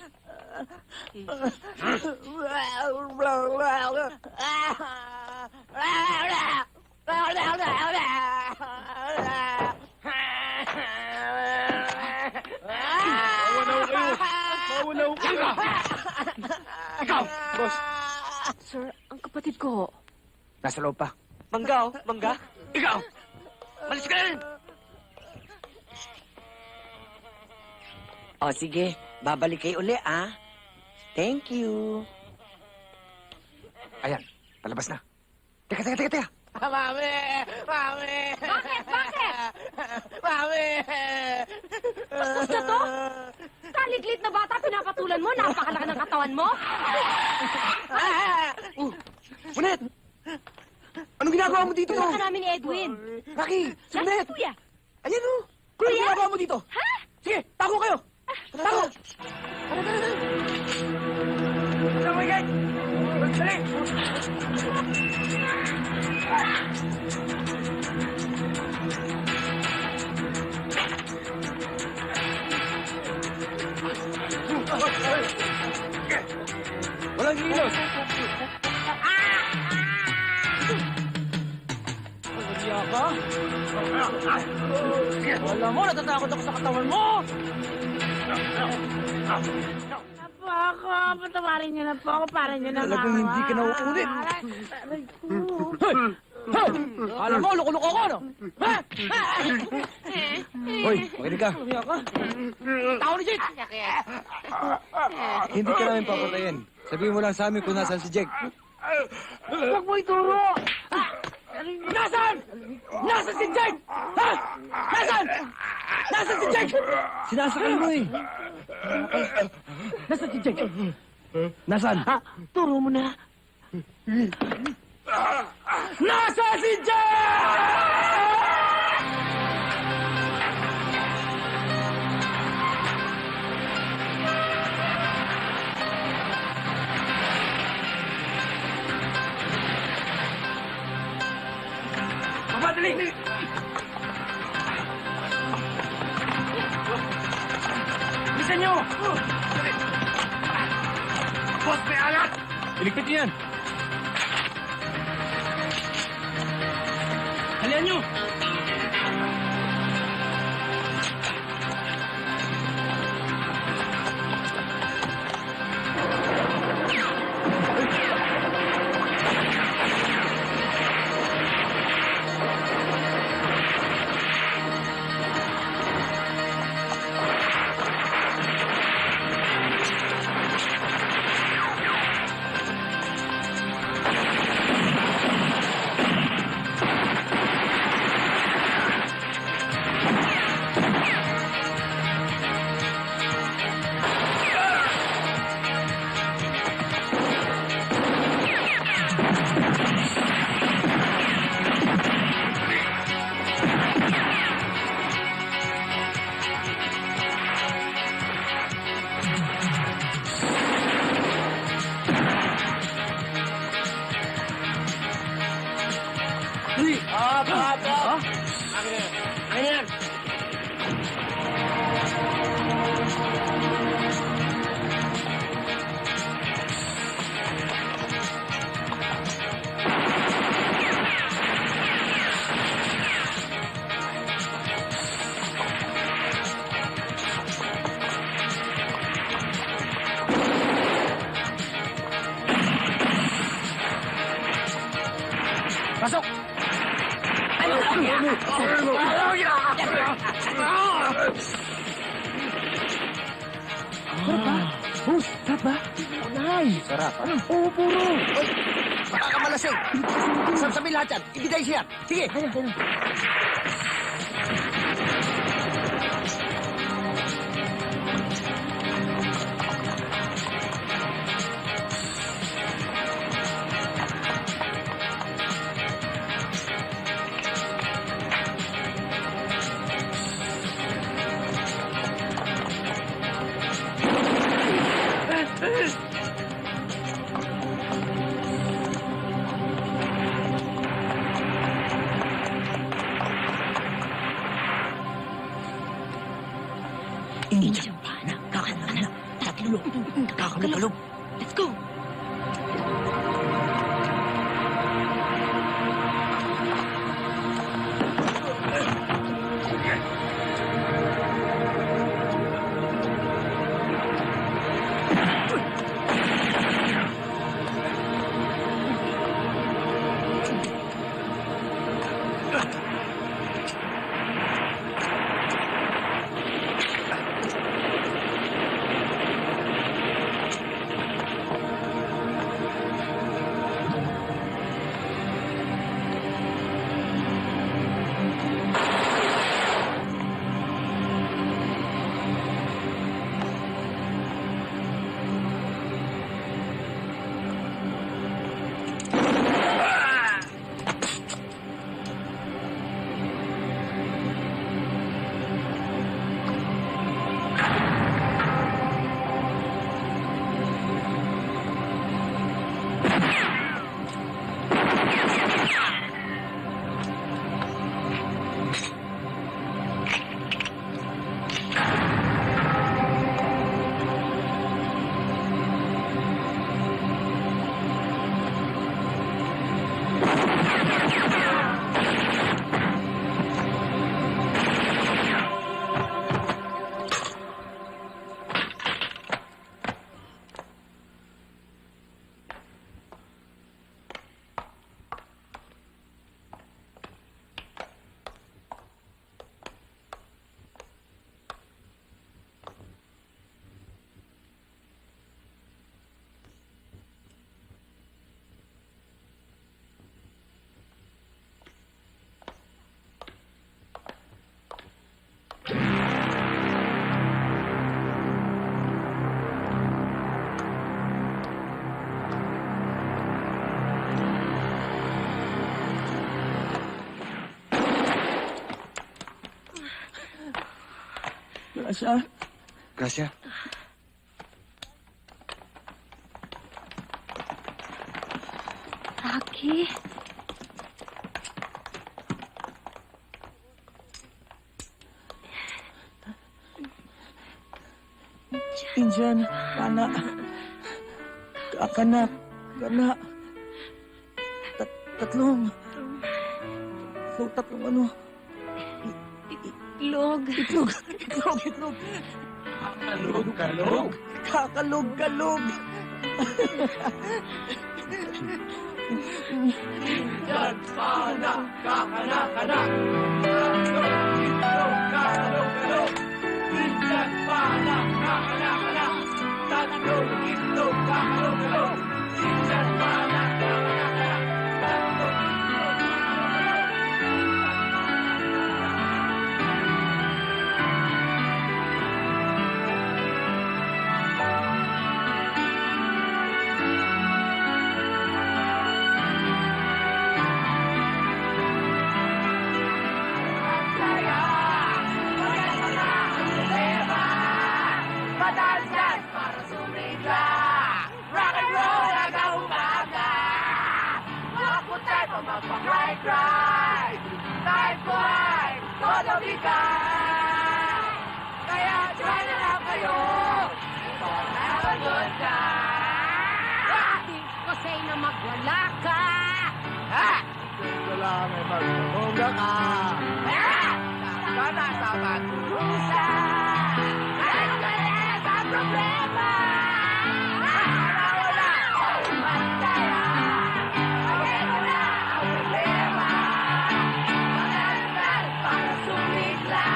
Boss. Sir, ang kapatid ko. Nasa loob pa. Mangga, oh. Mangga. Ikaw! Malis ka na rin! O, sige. Babalik kayo uli, ah. Thank you. Ayan, palabas na. Teka. Mami! Mami! Bakit? Bakit? Mami! Bastos na to? Kaliglit na bata, pinapatulan mo? Napakalaki ng katawan mo? Ulit! Anong ginagawa mo dito? Tulak ka namin ni Edwin. Rocky! Si Ulit! Kuya. Ayan o! Kuya? Anong ginagawa mo dito? Ha? Sige, tago kayo! Tago! Saan mo ikay? Dali! Walang kilos! Kaya ka? Wala mo, natatakot ako sa katawan mo! Po ako, patawarin niyo na po ako para niyo na Talagang hindi ka nauulit. Alam mo, loko-loko ako, no? Ha? Hoy, makinig ka. Kaya ka? Tao ni Jake! Hindi ka namin papatayin. Sabihin mo lang sa amin kung nasaan si Jake. Huwag mo ituro! Nasaan? Nasaan si Jake? Ha? Nasaan? Nasaan si Jake? Sinasakal mo eh. Nasaan si Jake? Nasaan? Turo mo na. Nasaan si Jake? Mamadali! Bilisan nyo! Boss, may alat! Iligpit niyo yan. Halian niyo! Pasok! Sarap ba? Oh, sarap ba? Nice! Sarap, ha? Oo, puro! Hoy! Baka ka malasing! Sabi lahat yan! Ibigay siya! Sige! Angel, kakakalap. Kakakalap. Let's go. Gracia? Gracia? Rocky? Injan, kana. Kana. Kana. Tatlong ano? Itlog. Itlog. Kakalog. Injan, kana, kakana. Injan, kana, kakana. Tatlong itlog, kakalog. Injan, kana, kakana. Padansyan para sumigla. Rock and roll hanggang umaga. Makaputay pa magpa-cry. Kahit buhay, todo bigay. Kaya try na lang kayo. For have a good time. Bakit ko sa'yo na magwala ka? Ha? Wala may magpapongga ka. Sana sa magkurusa. Ano ka rin sa problema? Wala. Masaya. Ayun na ang problema. Padansyan para sumigla.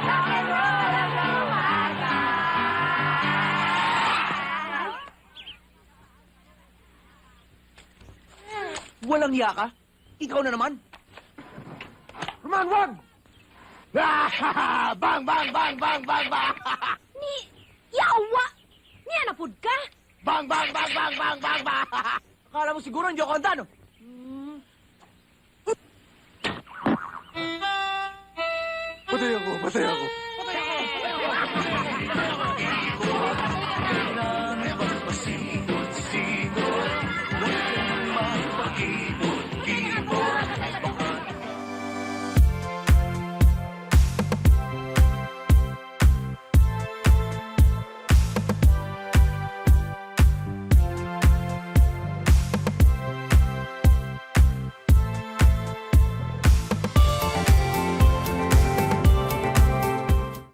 Rock and roll hanggang umaga. Walang iya ka? Ikaw na naman? Roman, wag! Bang! Ni, yawa! Niya na pud ka? Bang! Akala mo siguro hindi ako handa, no? Patay ako.